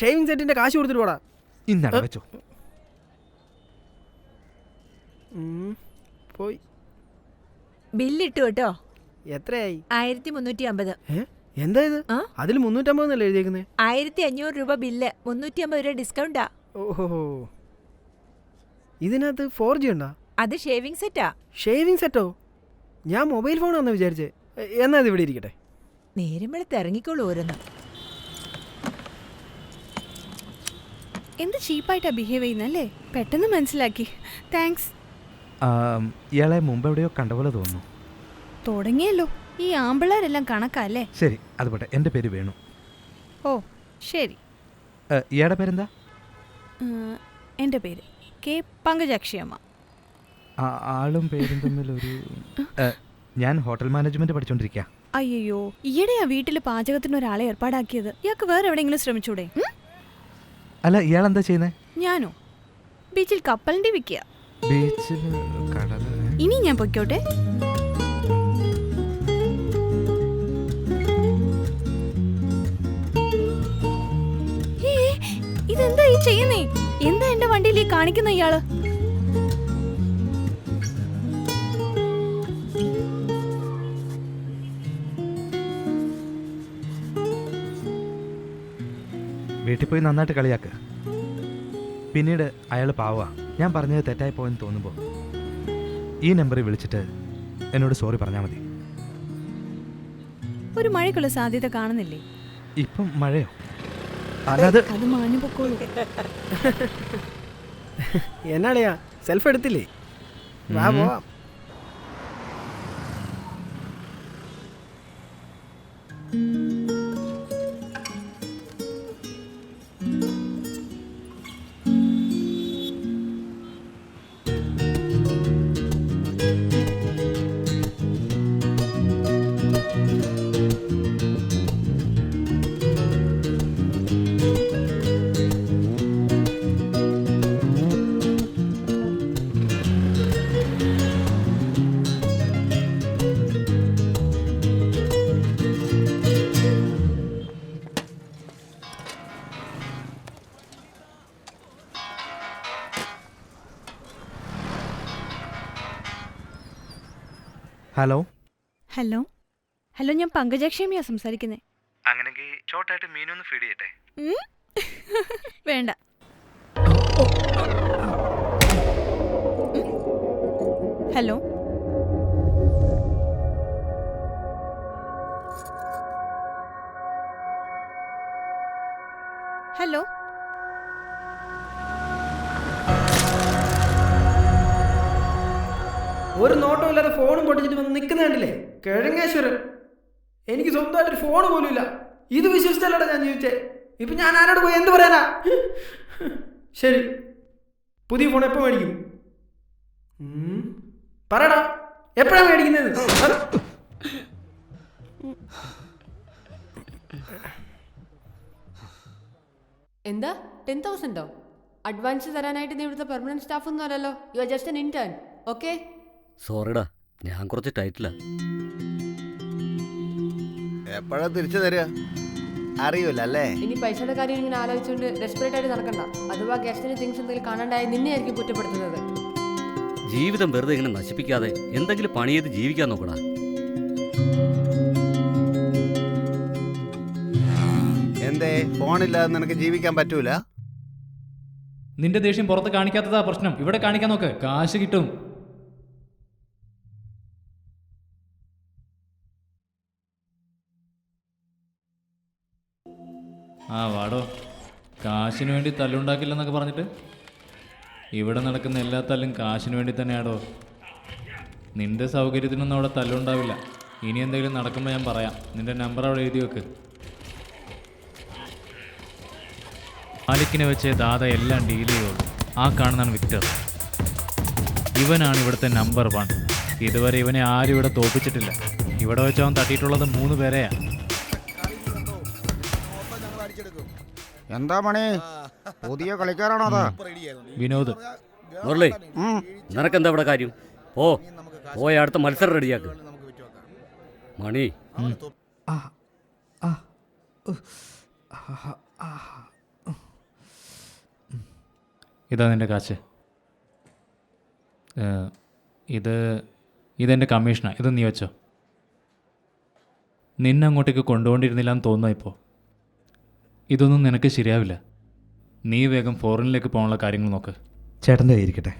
ഷേവിംഗ് സെറ്റിന്റെ കാശ് കൊടുത്തിട്ട് പോടാ. ഇന്നട വെച്ചോ. പോയി. ബില്ലിട്ടു കേട്ടോ. എത്രയായി? 1350. എന്താ ഇത്? അതിൽ 350 എഴുതിയേക്കുന്നേ. 1500 രൂപ ബില്ല്, 350 രൂപ ഡിസ്കൗണ്ടാ. ഓഹോ, ഇതിനകത്ത് 4G ഉണ്ടാ? അത് ഷേവിംഗ് സെറ്റാ. ഷേവിംഗ് സെറ്റോ? ഞാൻ മൊബൈൽ ഫോണാന്ന് വിചാരിച്ചേ. എന്നാ ഇത് ഇവിടെ ഇരിക്കട്ടെ. നേരം വെളുത്ത് ഇറങ്ങിക്കോളൂ ഓരോന്ന്. എന്ത് ചീപ്പായിട്ടാ ബിഹേവ് ചെയ്യുന്നല്ലേ? പെട്ടെന്ന് മനസ്സിലാക്കി. താങ്ക്സ്. ഇയാളെ മുമ്പ് എവിടെയോ കണ്ട പോലെ തോന്നുന്നു. തുടങ്ങിയല്ലോ. ഈ ആമ്പിള്ളേരെല്ലാം കണക്കല്ലേ? ശരി, അതുപോട്ടെ. എൻ്റെ പേര് വേണു. ഓ ശരി. ഇയാളുടെ പേരെന്താ? എൻ്റെ പേര് കെ പങ്കജാക്ഷിയമ്മ. ആളും പേരും തമ്മിലൊരു. ഞാൻ ഹോട്ടൽ മാനേജ്മെന്റ് പഠിച്ചോണ്ടിരിക്കുക. അയ്യോ, ഈയിടെയാ വീട്ടിൽ പാചകത്തിന് ഒരാളെ ഏർപ്പാടാക്കിയത്. ഇയാൾക്ക് വേറെ എവിടെയെങ്കിലും ശ്രമിച്ചൂടെ? അല്ല, ഇയാൾ എന്താ ചെയ്യുന്നത്? ഞാനോ? ബീച്ചിൽ കപ്പലിന്റെ വിൽക്കുക. ബീച്ചിൽ കടൽ. ഇനി ഞാൻ പൊയ്ക്കോട്ടെ. ഇതെന്താ ഈ ചെയ്യുന്നേ? എന്താ എന്റെ വണ്ടിയിൽ ഈ കാണിക്കുന്ന ഇയാള്? വീട്ടിൽ പോയി നന്നായിട്ട് കളിയാക്ക്. പിന്നീട് അയാൾ പാവാ. ഞാൻ പറഞ്ഞത് തെറ്റായി പോയെന്ന് തോന്നുമ്പോൾ ഈ നമ്പറിൽ വിളിച്ചിട്ട് എന്നോട് സോറി പറഞ്ഞാൽ മതി. ഒരു മഴയ്ക്കുള്ള സാധ്യത കാണുന്നില്ലേ? ഇപ്പം മഴയോ? അല്ലാതെ അത് മാഞ്ഞു പൊക്കോളൂ. എന്നാളിയാ സെൽഫ് എടുത്തില്ലേ? വാ പോവാം. ഹലോ ഹലോ ഹലോ, ഞാൻ പങ്കജക്ഷേമിയാ സംസാരിക്കുന്നത്. അങ്ങനെങ്കിൽ ഷോർട്ടായിട്ട് മീനൊന്ന് ഫീഡ് ചെയ്യട്ടെ? വേണ്ട. ഹലോ ഹലോ ഒരു നോട്ടം ഇല്ലാതെ ഫോണും പൊട്ടിച്ചിട്ട് വന്ന് നിൽക്കുന്ന കണ്ടില്ലേ കിഴങ്ങേശ്വരൻ. എനിക്ക് സ്വന്തമായിട്ടൊരു ഫോൺ പോലും ഇല്ല. ഇത് വിശ്വസിച്ചല്ലടാ ഞാൻ ജീവിച്ചേ. ഇപ്പം ഞാൻ ആരോട് പോയി എന്ത് പറയാനാ? ശരി, പുതിയ ഫോൺ എപ്പോൾ മേടിക്കും? പറയടാ, എപ്പോഴാണ് മേടിക്കുന്നത്? എന്താ 10,000 അഡ്വാൻസ് തരാനായിട്ട് നീ ഇവിടുത്തെ പെർമനന്റ് സ്റ്റാഫ് ഒന്നും അല്ലല്ലോ. You are just an intern. Okay, സോറിടാ, ഞാൻ കുറച്ച് ടൈറ്റിലാ. എപ്പോഴാ തിരിച്ചു തരിക അറിയൂല അല്ലേ? ഇനി പൈസയുടെ കാര്യം ഇങ്ങനെ ആലോചിച്ചുകൊണ്ട് ഡെസ്പറേറ്റ് ആയിട്ട് നടക്കണ്ട. അഥവാ ഗസ്റ്റിന് തിങ്സ് എന്തെങ്കിലും കാണാണ്ടായി നിന്നെ ആയിരിക്കും കുറ്റപ്പെടുത്തുന്നത്. ജീവിതം വെറുതെ ഇങ്ങനെ നശിപ്പിക്കാതെ എന്തെങ്കിലും പണി ചെയ്ത് ജീവിക്കാൻ നോക്കടാ. എന്തേ ഫോണില്ലാതെ നിനക്ക് ജീവിക്കാൻ പറ്റൂല? നിന്റെ ദേഷ്യം പുറത്ത് കാണിക്കാത്തതാ പ്രശ്നം. ഇവിടെ കാണിക്കാൻ നോക്ക്, കാശ് കിട്ടും. ആ വാടോ, കാശിന് വേണ്ടി തല്ലുണ്ടാക്കില്ലെന്നൊക്കെ പറഞ്ഞിട്ട് ഇവിടെ നടക്കുന്ന എല്ലാ തല്ലും കാശിന് വേണ്ടി തന്നെയാടോ. നിന്റെ സൗകര്യത്തിനൊന്നും അവിടെ തല്ലുണ്ടാവില്ല. ഇനി എന്തെങ്കിലും നടക്കുമ്പോൾ ഞാൻ പറയാം. നിന്റെ നമ്പർ അവിടെ എഴുതി വെക്ക്. മാലിക്കിനെ വെച്ച് ദാദ എല്ലാം ഡീൽ ചെയ്യുള്ളൂ. ആ കാണുന്നതാണ് വിക്ടർ. ഇവനാണ് ഇവിടുത്തെ നമ്പർ 1. ഇതുവരെ ഇവനെ ആരും ഇവിടെ തോപ്പിച്ചിട്ടില്ല. ഇവിടെ വെച്ച് അവൻ തട്ടിയിട്ടുള്ളത് 3 പേരെയാ. എന്താ പണി? പുതിയ കളിക്കാരാണോ അതാ? വിനോദ്. മുരളി, നിനക്കെന്താ ഇവിടെ കാര്യം? പോയ അടുത്ത മത്സരം റെഡിയാക്ക്. മണി, ഇതാ നിൻ്റെ കാശ്. ഇതെൻ്റെ കമ്മീഷനാണ്. ഇത് നീ വെച്ചോ. നിന്നെ അങ്ങോട്ടേക്ക് കൊണ്ടുപോണ്ടിരുന്നില്ല എന്ന് തോന്നുന്നു. ഇപ്പോൾ ഇതൊന്നും നിനക്ക് ശരിയാവില്ല. നീ വേഗം ഫോറിനിലേക്ക് പോകാനുള്ള കാര്യങ്ങൾ നോക്ക്. ചേട്ടൻ്റെ ഇരിക്കട്ടെ.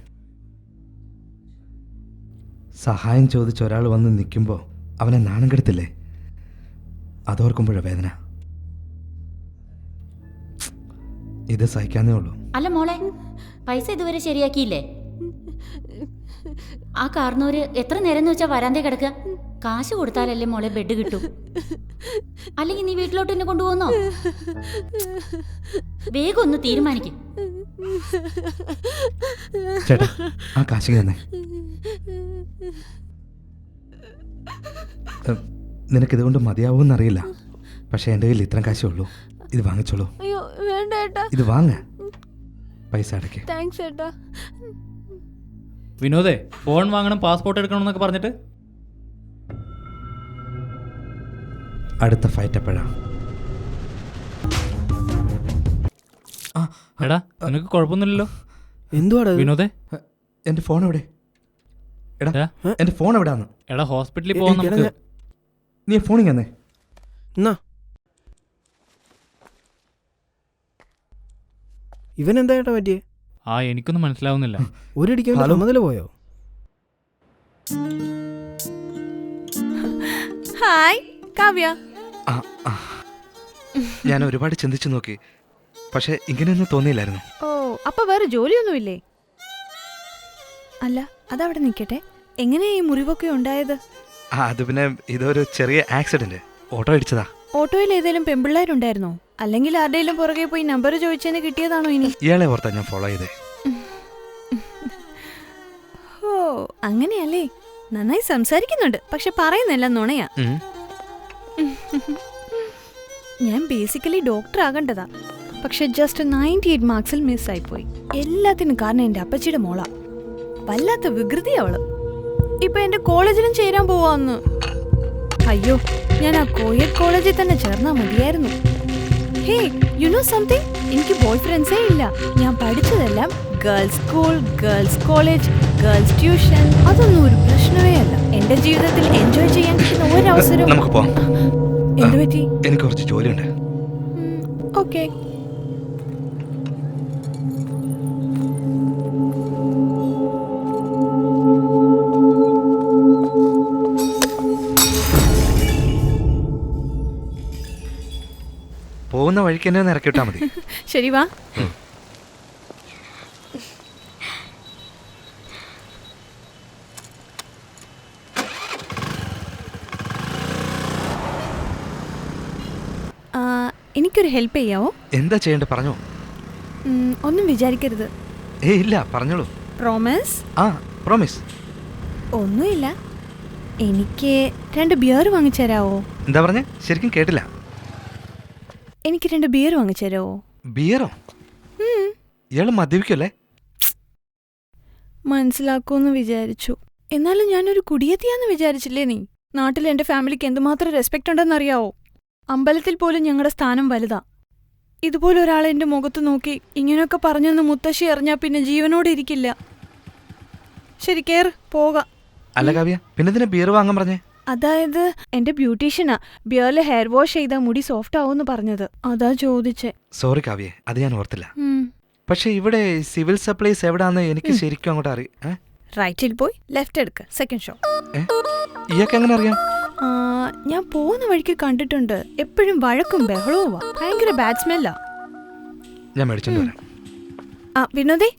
സഹായം ചോദിച്ച് ഒരാൾ വന്ന് നിൽക്കുമ്പോൾ അവനെ നാണം കെടുത്തില്ലേ? അതോർക്കുമ്പോഴാണ് വേദന. ഇത് സഹിക്കാന്നേ ഉള്ളൂ. അല്ല മോളെ, പൈസ ഇതുവരെ ശരിയാക്കിയില്ലേ? ആ കാർന്നോര് എത്ര നേരം എന്ന് വെച്ചാൽ വരാന്തേ കിടക്കുക? കാശ് കൊടുത്താലല്ലേ മോളെ ബെഡ് കിട്ടും. അല്ലെങ്കിൽ നീ വീട്ടിലോട്ട് തന്നെ കൊണ്ടുപോകുന്നോ? വേഗം ഒന്ന് തീരുമാനിക്കും. ചേട്ടാ, ആ കാശ് തന്നെ. നിനക്കിതുകൊണ്ട് മതിയാവുമെന്നറിയില്ല. പക്ഷെ എൻ്റെ കയ്യിൽ ഇത്രയും കാശേ ഉള്ളൂ. ഇത് വാങ്ങിച്ചോളൂ. അയ്യോ വേണ്ട ഏട്ടാ. ഇത് വാങ്ങ. പൈസ അടയ്ക്ക്. താങ്ക്സ് ഏട്ടാ. വിനോദേ, ഫോൺ വാങ്ങണം, പാസ്പോർട്ട് എടുക്കണം എന്നൊക്കെ പറഞ്ഞിട്ട് അടുത്ത ഫൈറ്റ് എപ്പോഴാ? എടാ, നിനക്ക് കുഴപ്പമൊന്നുമില്ലല്ലോ? എന്തുവാടാ വിനോദേ? എൻ്റെ ഫോൺ എവിടെ? എടാ, എൻ്റെ ഫോൺ എവിടാന്ന്? എടാ, ഹോസ്പിറ്റലിൽ പോകാൻ നമുക്ക്. നീ ഫോണിങ് തന്നെ. എന്നാ ഇവൻ എന്താ ഏട്ടാ പറ്റിയേ? എനിക്കൊന്നും മനസ്സിലാവുന്നില്ല. ഒരടിക്കാൻ മുതല് പോയോ? ഹായ് കാവ്യ. ആ, ആ. ഞാൻ ഒരുപാട് ചിന്തിച്ചു നോക്കി, പക്ഷെ ഇങ്ങനെയൊന്നും തോന്നിയില്ലായിരുന്നു. ഓ, അപ്പൊ വേറെ ജോലിയൊന്നുമില്ലേ? അല്ല, അതവിടെ നിൽക്കട്ടെ. എങ്ങനെയാ ഈ മുറിവൊക്കെ ഉണ്ടായത്? അത് പിന്നെ ഇതൊരു ചെറിയ ആക്സിഡന്റ്, ഓട്ടോ ഇടിച്ചതാ. ഓട്ടോയിൽ ഏതെങ്കിലും പെമ്പിള്ളേരുണ്ടായിരുന്നോ? അല്ലെങ്കിൽ ആരുടെയും പുറകെ പോയി നമ്പർ ചോദിച്ചതിന് കിട്ടിയതാണോ ഇനി? ഇയാളെ ഓർത്താ ഞാൻ ഫോളോ ചെയ്തേ. ഓ, അങ്ങനെയല്ലേ? നന്നായി സംസാരിക്കുന്നുണ്ട്, പക്ഷെ പറയുന്നെല്ലാം നുണയാ. ഞാൻ ബേസിക്കലി ഡോക്ടർ ആകേണ്ടതാ, പക്ഷെ ജസ്റ്റ് 98 മാർക്സിൽ മിസ്സായിപ്പോയി. എല്ലാത്തിനും കാരണം എൻ്റെ അപ്പച്ചിയുടെ മോളാ. വല്ലാത്ത വികൃതി അവള്. ഇപ്പൊ എന്റെ കോളേജിലും ചേരാൻ പോവാന്ന്. അയ്യോ, ഞാൻ ആ കോയറ്റ് കോളേജിൽ തന്നെ ചേർന്നാ മതിയായിരുന്നു. ഹേ, യു നോ സംതിങ്? എനിക്ക് ബോയ് ഫ്രണ്ട്സേ ഇല്ല. ഞാൻ പഠിച്ചതെല്ലാം girls school, girls college, girls tuition. അതൊന്നും ഒരു പ്രശ്നമേ അല്ല. എന്റെ ജീവിതത്തിൽ എൻജോയ് ചെയ്യാൻ കിട്ടുന്ന ഒരവസരവും. നമുക്ക് പോവാം. എന്ത് പറ്റി? എനിക്ക് കുറച്ച് ജോലിയുണ്ട്. ഓക്കെ. പോകുന്ന വഴിക്ക് എന്നെ ഒന്ന് ഇറക്കി വിട്ടാ മതി. ശരി, വാ. എനിക്കൊരു ഹെൽപ്പ് ചെയ്യാവോ? എന്താ ചെയ്യേണ്ടത് പറഞ്ഞോ. ഒന്നും വിചാരിക്കരുത്. ഇല്ല, പറഞ്ഞോളൂ. പ്രോമിസ്? ആ, പ്രോമിസ്. ഒന്നുമില്ല, എനിക്ക് 2 ബിയർ വാങ്ങിച്ചു തരാവോ? എന്താ പറഞ്ഞേ? ശരിക്കും കേട്ടില്ല. എനിക്ക് 2 ബിയർ വാങ്ങിച്ചു തരാവോ? ബിയറോ? ഇയാള് മദ്യപിക്കല്ലേ? മനസ്സിലാക്കുമെന്ന് വിചാരിച്ചു. എന്നാലും ഞാനൊരു കുടിയെത്തിയാന്ന് വിചാരിച്ചില്ലേ നീ? നാട്ടിൽ എൻ്റെ ഫാമിലിക്ക് എന്തുമാത്രം റെസ്പെക്റ്റ് ഉണ്ടെന്നറിയാവോ? അമ്പലത്തിൽ പോലും ഞങ്ങളുടെ സ്ഥാനം വലുതാ. ഇതുപോലെ ഒരാളെ എൻ്റെ മുഖത്ത് നോക്കി ഇങ്ങനെയൊക്കെ പറഞ്ഞെന്ന് മുത്തശ്ശി അറിഞ്ഞാൽ പിന്നെ ജീവനോടെ ഇരിക്കില്ല. ശരി, കേറ്, പോകാം. അല്ല കാവ്യ, പിന്നെ ഇതിനെ ബിയർ വാങ്ങാൻ പറഞ്ഞേ? അതായത് എന്റെ ബ്യൂട്ടീഷ്യനാ ബിയറിൽ ഹെയർ വാഷ് ചെയ്താൽ മുടി സോഫ്റ്റ് ആവുമെന്ന് പറഞ്ഞത്. അതാ ചോദിച്ചേ. സോറി കാവ്യ, അത് ഞാൻ ഓർത്തില്ല. പക്ഷെ ഇവിടെ സിവിൽ സപ്ലൈസ് എവിടാന്ന് എനിക്ക് ശരിക്കും അങ്ങോട്ട് അറിയാം. റൈറ്റിൽ പോയി ലെഫ്റ്റ് എടുക്ക, സെക്കൻഡ് ഷോ. ഇയാൾക്ക് എങ്ങനെ അറിയാം? ഞാൻ പോകുന്ന വഴിക്ക് കണ്ടിട്ടുണ്ട്. എപ്പോഴും വഴക്കും ബഹളവും, ഭയങ്കര ബാഡ് സ്മെല്ലാ. ഞാൻ മേടിച്ചോണ്ട് വരാം. വിനോദേ,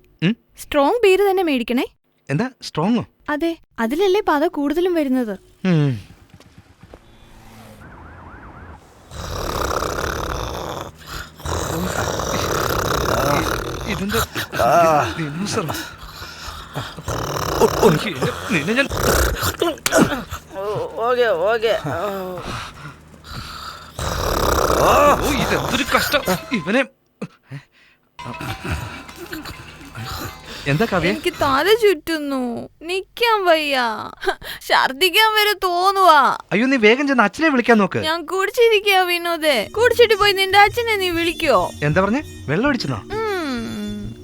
സ്ട്രോങ് ബീർ തന്നെ മേടിക്കണേ. എന്താ സ്ട്രോങ്ങോ? അതെ, അതിലല്ലേ പത കൂടുതലും വരുന്നത്. ഇതെന്തൊരു കഷ്ടം. ഇവനെ എന്താ കാവ്യ? എനിക്ക് തല ചുറ്റുന്നു, നിക്കാൻ വയ്യ, ഛർദിക്കാൻ വരെ തോന്നുവാ. അയ്യോ, നീ വേഗം ചെന്ന് അച്ഛനെ വിളിക്കാൻ നോക്ക്. ഞാൻ കുടിച്ചിരിക്കാ വിനോദേ. കുടിച്ചിട്ട് പോയി നിന്റെ അച്ഛനെ നീ വിളിക്കോ? എന്താ പറഞ്ഞേ? വെള്ളം ഒഴിച്ചെന്നോ?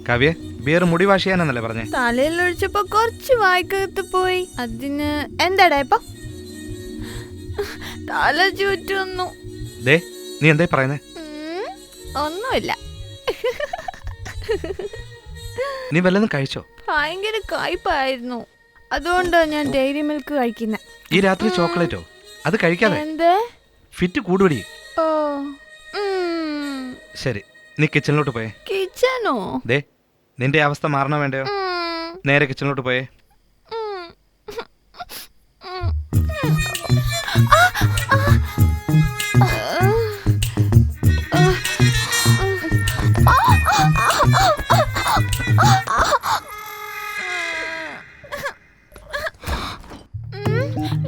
കാവ്യ, ബിയർ മുടി വാഷ് ചെയ്യാനല്ലേ പറഞ്ഞേ? തലയിൽ ഒഴിച്ചപ്പോ കുറച്ച് വായ്ക്കകത്ത് പോയി. അതിന് എന്താടാ ഇപ്പൊ? തല ചുറ്റുന്നു. നീ എന്തായി പറയുന്നേ? ഒന്നുമില്ല. നീ വല്ലതും കഴിച്ചോ? ഭയങ്കര കയ്പായിരുന്നു, അതുകൊണ്ടാ ഞാൻ ഡെയറി മിൽക്ക് കഴിക്കുന്നെ. ഈ രാത്രി ചോക്ലേറ്റോ? അത് കഴിക്കാതെ ഫിറ്റ് കൂടുപടി. ശരി, നീ കിച്ചണിലോട്ട് പോയേ. കിച്ചനോ? നിന്റെ അവസ്ഥ മാറണോ വേണ്ടയോ? നേരെ കിച്ചണിലോട്ട് പോയേ.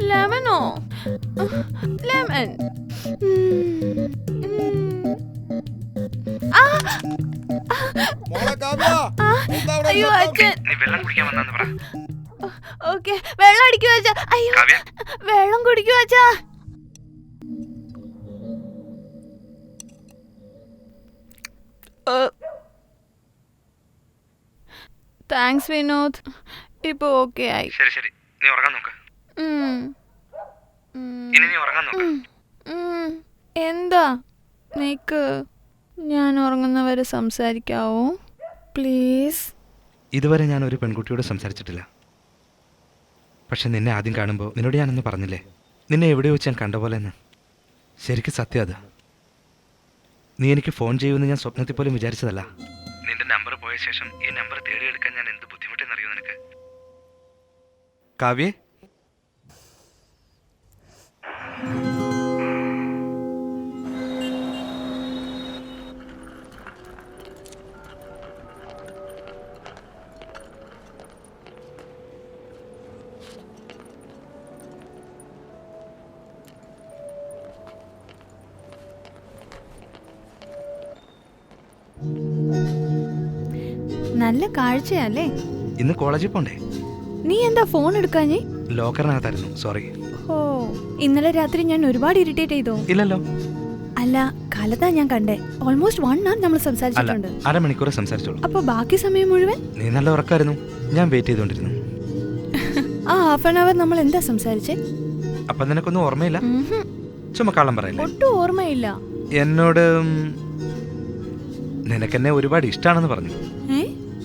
ലെമനോ? ലെമൺ. അയ്യോ അച്ഛൻ. ഓക്കെ, വെള്ളം അടിക്കുവാ അച്ഛാ. അയ്യോ, വെള്ളം കുടിക്കുവാ അച്ഛാ. താങ്ക്സ് വിനോദ്, ഇപ്പൊ ഓക്കെ ആയി. ശരി, നീ ഉറങ്ങാൻ നോക്ക്. ഇനി നീ ഉറങ്ങാൻ നോക്ക്. എന്താ നിക്ക്, ഞാൻ ഉറങ്ങുന്നവരെ സംസാരിക്കാവോ പ്ലീസ്? ഇതുവരെ ഞാൻ ഒരു പെൺകുട്ടിയോട് സംസാരിച്ചിട്ടില്ല. പക്ഷെ നിന്നെ ആദ്യം കാണുമ്പോൾ നിന്നോട് ഞാനൊന്ന് പറഞ്ഞില്ലേ, നിന്നെ എവിടെ വെച്ച് ഞാൻ കണ്ട പോലെ എന്ന്. ശരിക്കും സത്യം അത്. നീ എനിക്ക് ഫോൺ ചെയ്യുമെന്ന് ഞാൻ സ്വപ്നത്തിൽ പോലും വിചാരിച്ചതല്ല. നിന്റെ നമ്പർ പോയ ശേഷം ഈ നമ്പർ തേടിയെടുക്കാൻ ഞാൻ എന്ത് ബുദ്ധിമുട്ടെന്നറിയോ നിനക്ക്? കാവ്യേ, നല്ല കാഴ്ചയല്ലേ? ഇന്ന് കോളേജിൽ പോണ്ടേ? നീ എന്താ ഫോൺ എടുക്കാഞ്ഞേ? ലോക്കറിനകത്തായിരുന്നു, സോറി. ഓ, ഇന്നലെ രാത്രി ഞാൻ ഒരുപാട് ഇറിറ്റേറ്റ് ചെയ്തോ? ഇല്ലല്ലോ. അല്ല, കാലത്താ ഞാൻ കണ്ടേ. ഓൾമോസ്റ്റ് 1 hour നമ്മൾ അല്ല, സംസാരിച്ചിട്ടുണ്ട്. അരമണിക്കൂർ സംസാരിച്ചോളൂ. അപ്പൊ ബാക്കി സമയം മുഴുവൻ നീ നല്ല ഉറക്കായിരുന്നു, ഞാൻ വെയിറ്റ് ചെയ്തോണ്ടിരുന്നു. ആ ഹാഫ് ആൻ അവർ നമ്മൾ എന്താ സംസാരിച്ചേ? അപ്പൊ നിനക്കൊന്നും ഓർമ്മയില്ല? ചുമ്മാ കള്ളം പറയില്ല. ഒട്ടും ഓർമ്മയില്ല. എന്നോട് നിനക്കെന്നെ ഒരുപാട് ഇഷ്ടമാണെന്ന് പറഞ്ഞു.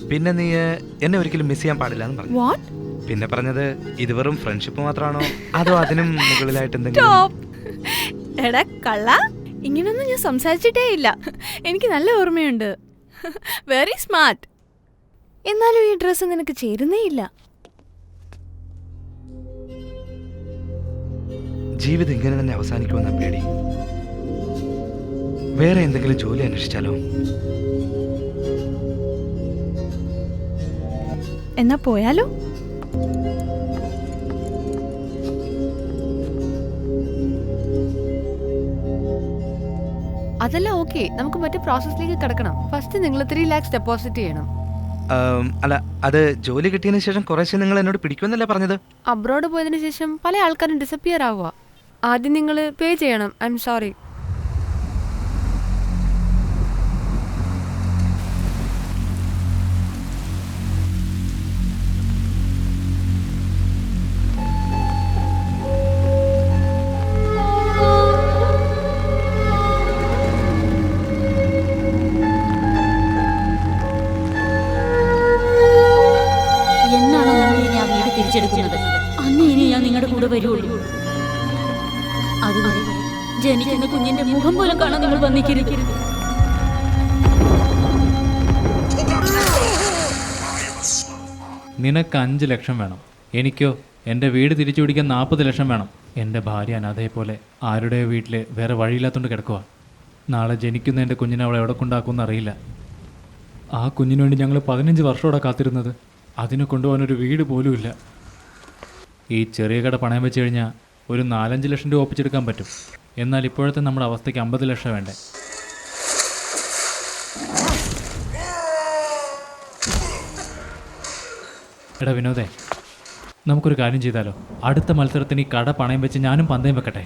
പിന്നെ നീ എന്നെ ഒരിക്കലും മിസ് ചെയ്യാൻ പാടില്ല എന്ന് പറഞ്ഞു. പിന്നെ പറഞ്ഞത് ഇത് വെറും ഫ്രണ്ട്ഷിപ്പ് മാത്രമാണോ അതോ അതിനും മുകളിലായിട്ട് എന്തെങ്കിലും? എടാ കള്ള, ഇങ്ങനൊന്നും ഞാൻ സംസാരിച്ചിട്ടേ ഇല്ല. എനിക്ക് നല്ല ഓർമ്മയുണ്ട്. Very smart. എന്നാലും ഈ ഡ്രസ്സ് നിനക്ക് ചേരുന്നേ ഇല്ല. ജീവിതം ഇങ്ങനെ തന്നെ അവസാനിക്കുമെന്ന പേടി. വേറെ എന്തെങ്കിലും ജോലി അന്വേഷിച്ചാലോ? എന്നാ പോയാലോ? അതല്ല ഓക്കെ, നമുക്ക് മറ്റേ പ്രോസസ്സിലേക്ക് കിടക്കണം. ഫസ്റ്റ് നിങ്ങൾ 3 lakhs ഡെപ്പോസിറ്റ് ചെയ്യണം. അല്ല, അത് ജോലി കിട്ടിയതിന് ശേഷം കുറേശ്ശെ നിങ്ങൾ എന്നോട് പിടിക്കുമെന്നല്ലേ പറഞ്ഞത്? അബ്രോഡ് പോയതിനു ശേഷം പല ആൾക്കാരും ഡിസപ്പിയർ ആവുക. ആദ്യം നിങ്ങൾ പേ ചെയ്യണം. I am sorry. എന്നാണോ നമ്മൾ ഇനി ആ വീട് തിരിച്ചെടുക്കുന്നത്, അന്ന് ഇനി ഞാൻ നിങ്ങളുടെ കൂടെ വരുള്ളൂ. അതുവരെ ജനിക്കുന്ന കുഞ്ഞിന്റെ മുഖം പോലും കാണാൻ നിങ്ങൾ വന്നിക്കരുത്. നിനക്ക് 5 ലക്ഷം വേണം, എനിക്കോ എൻ്റെ വീട് തിരിച്ചു പിടിക്കാൻ 40 ലക്ഷം വേണം. എൻ്റെ ഭാര്യ അനാഥയെ പോലെ ആരുടെ വീട്ടിൽ വേറെ വഴിയില്ലാത്തതുകൊണ്ട് കിടക്കുക. നാളെ ജനിക്കുന്ന എൻ്റെ കുഞ്ഞിനെ അവളെ എവിടെ കൊണ്ടാക്കുമെന്ന് അറിയില്ല. ആ കുഞ്ഞിനു വേണ്ടി ഞങ്ങൾ 15 വർഷത്തോടെ കാത്തിരുന്നത്. അതിനെ കൊണ്ടുപോകാനൊരു വീട് പോലുമില്ല. ഈ ചെറിയ കട പണയം വെച്ച് കഴിഞ്ഞാൽ ഒരു 4-5 ലക്ഷം രൂപ ഒപ്പിച്ചെടുക്കാൻ പറ്റും. എന്നാൽ ഇപ്പോഴത്തെ നമ്മുടെ അവസ്ഥയ്ക്ക് 50 ലക്ഷം വേണ്ടേ? എടാ വിനോദേ, നമുക്കൊരു കാര്യം ചെയ്താലോ? അടുത്ത മത്സരത്തിന് ഈ കട പണയം വെച്ച് ഞാനും പന്തയം വെക്കട്ടെ.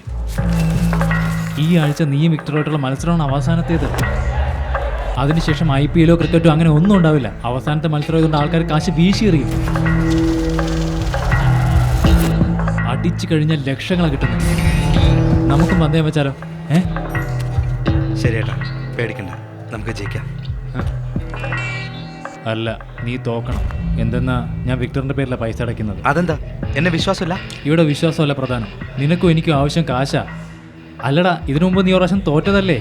ഈ ആഴ്ച നീയും വിക്ടറുമായിട്ടുള്ള മത്സരമാണ് അവസാനത്തേത്. അതിനുശേഷം IPL ക്രിക്കറ്റോ അങ്ങനെ ഒന്നും ഉണ്ടാവില്ല. അവസാനത്തെ മത്സരം ആയതുകൊണ്ട് ആൾക്കാർ കാശ് വീശിയെറിയും. അടിച്ചു കഴിഞ്ഞാൽ ലക്ഷങ്ങളാണ് കിട്ടുന്നത്. നമുക്കും പന്തയം വെച്ചാലോ? ശരിയേട്ടാ, പേടിക്കണ്ട, നമുക്ക് ജയിക്കാം. അല്ല, നീ തോക്കണം. എന്തെന്നാ ഞാൻ വിക്ടറിന്റെ പേരില പൈസ അടയ്ക്കുന്നത്. അതെന്താ, എന്നെ വിശ്വാസമില്ല? ഇവിടെ വിശ്വാസമല്ല പ്രധാനം. നിനക്കും എനിക്കും ആവശ്യം കാശാ. അല്ലടാ, ഇതിനു മുമ്പ് നീ ഒരു പ്രാവശ്യം തോറ്റതല്ലേ?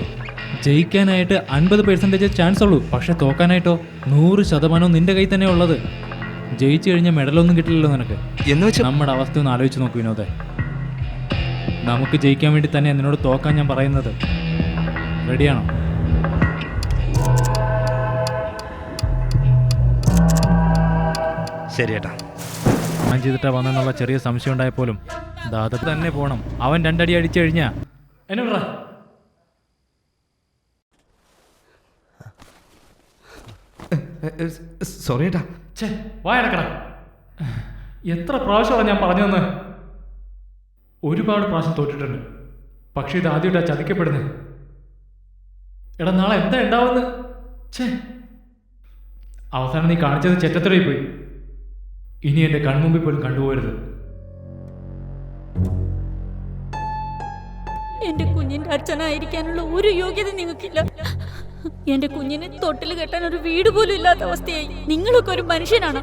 ജയിക്കാനായിട്ട് 50% ചാൻസ് ഉള്ളൂ, പക്ഷെ തോക്കാനായിട്ടോ 100% നിന്റെ കയ്യിൽ തന്നെ ഉള്ളത്. ജയിച്ചു കഴിഞ്ഞാൽ മെഡലൊന്നും കിട്ടില്ലല്ലോ നിനക്ക്. എന്ന് വെച്ചാൽ നമ്മുടെ അവസ്ഥ ഒന്ന് ആലോചിച്ച് നോക്കൂ വിനോദേ. നമുക്ക് ജയിക്കാൻ വേണ്ടി തന്നെ നിന്നോട് തോക്കാൻ ഞാൻ പറയുന്നത്. റെഡിയാണോ? ശരിയേട്ടാ. ഞാൻ ചെയ്തിട്ടാ വന്നെന്നുള്ള ചെറിയ സംശയം ഉണ്ടായ പോലും ദാദത്ത് തന്നെ പോകണം. അവൻ 2 അടി അടിച്ചു കഴിഞ്ഞാ എന്നെ വിട. സോറി ഏട്ടാ. വായടക്കട. എത്ര പ്രാവശ്യമാണ് ഞാൻ പറഞ്ഞതെന്ന്? ഒരുപാട് പ്രാവശ്യം തോറ്റിട്ടുണ്ട്, പക്ഷെ ഇത് ആദ്യമായിട്ടാ ചതിക്കപ്പെടുന്നത്. എടാ, നാളെ എന്താ ഉണ്ടാവുന്നത്? അവസാനം നീ കാണിച്ചത് ചെറ്റത്തറയിൽ പോയി. ഇനി എൻ്റെ കൺമുമ്പിൽ പോലും കണ്ടുപോകരുത്. എന്റെ കുഞ്ഞിന്റെ അച്ഛനായിരിക്കാനുള്ള ഒരു യോഗ്യത നിങ്ങൾക്കില്ല. എന്റെ കുഞ്ഞിനെ തൊട്ടിൽ കെട്ടാൻ ഒരു വീട് പോലും ഇല്ലാത്ത അവസ്ഥയായി. നിങ്ങളൊക്കെ ഒരു മനുഷ്യനാണ്.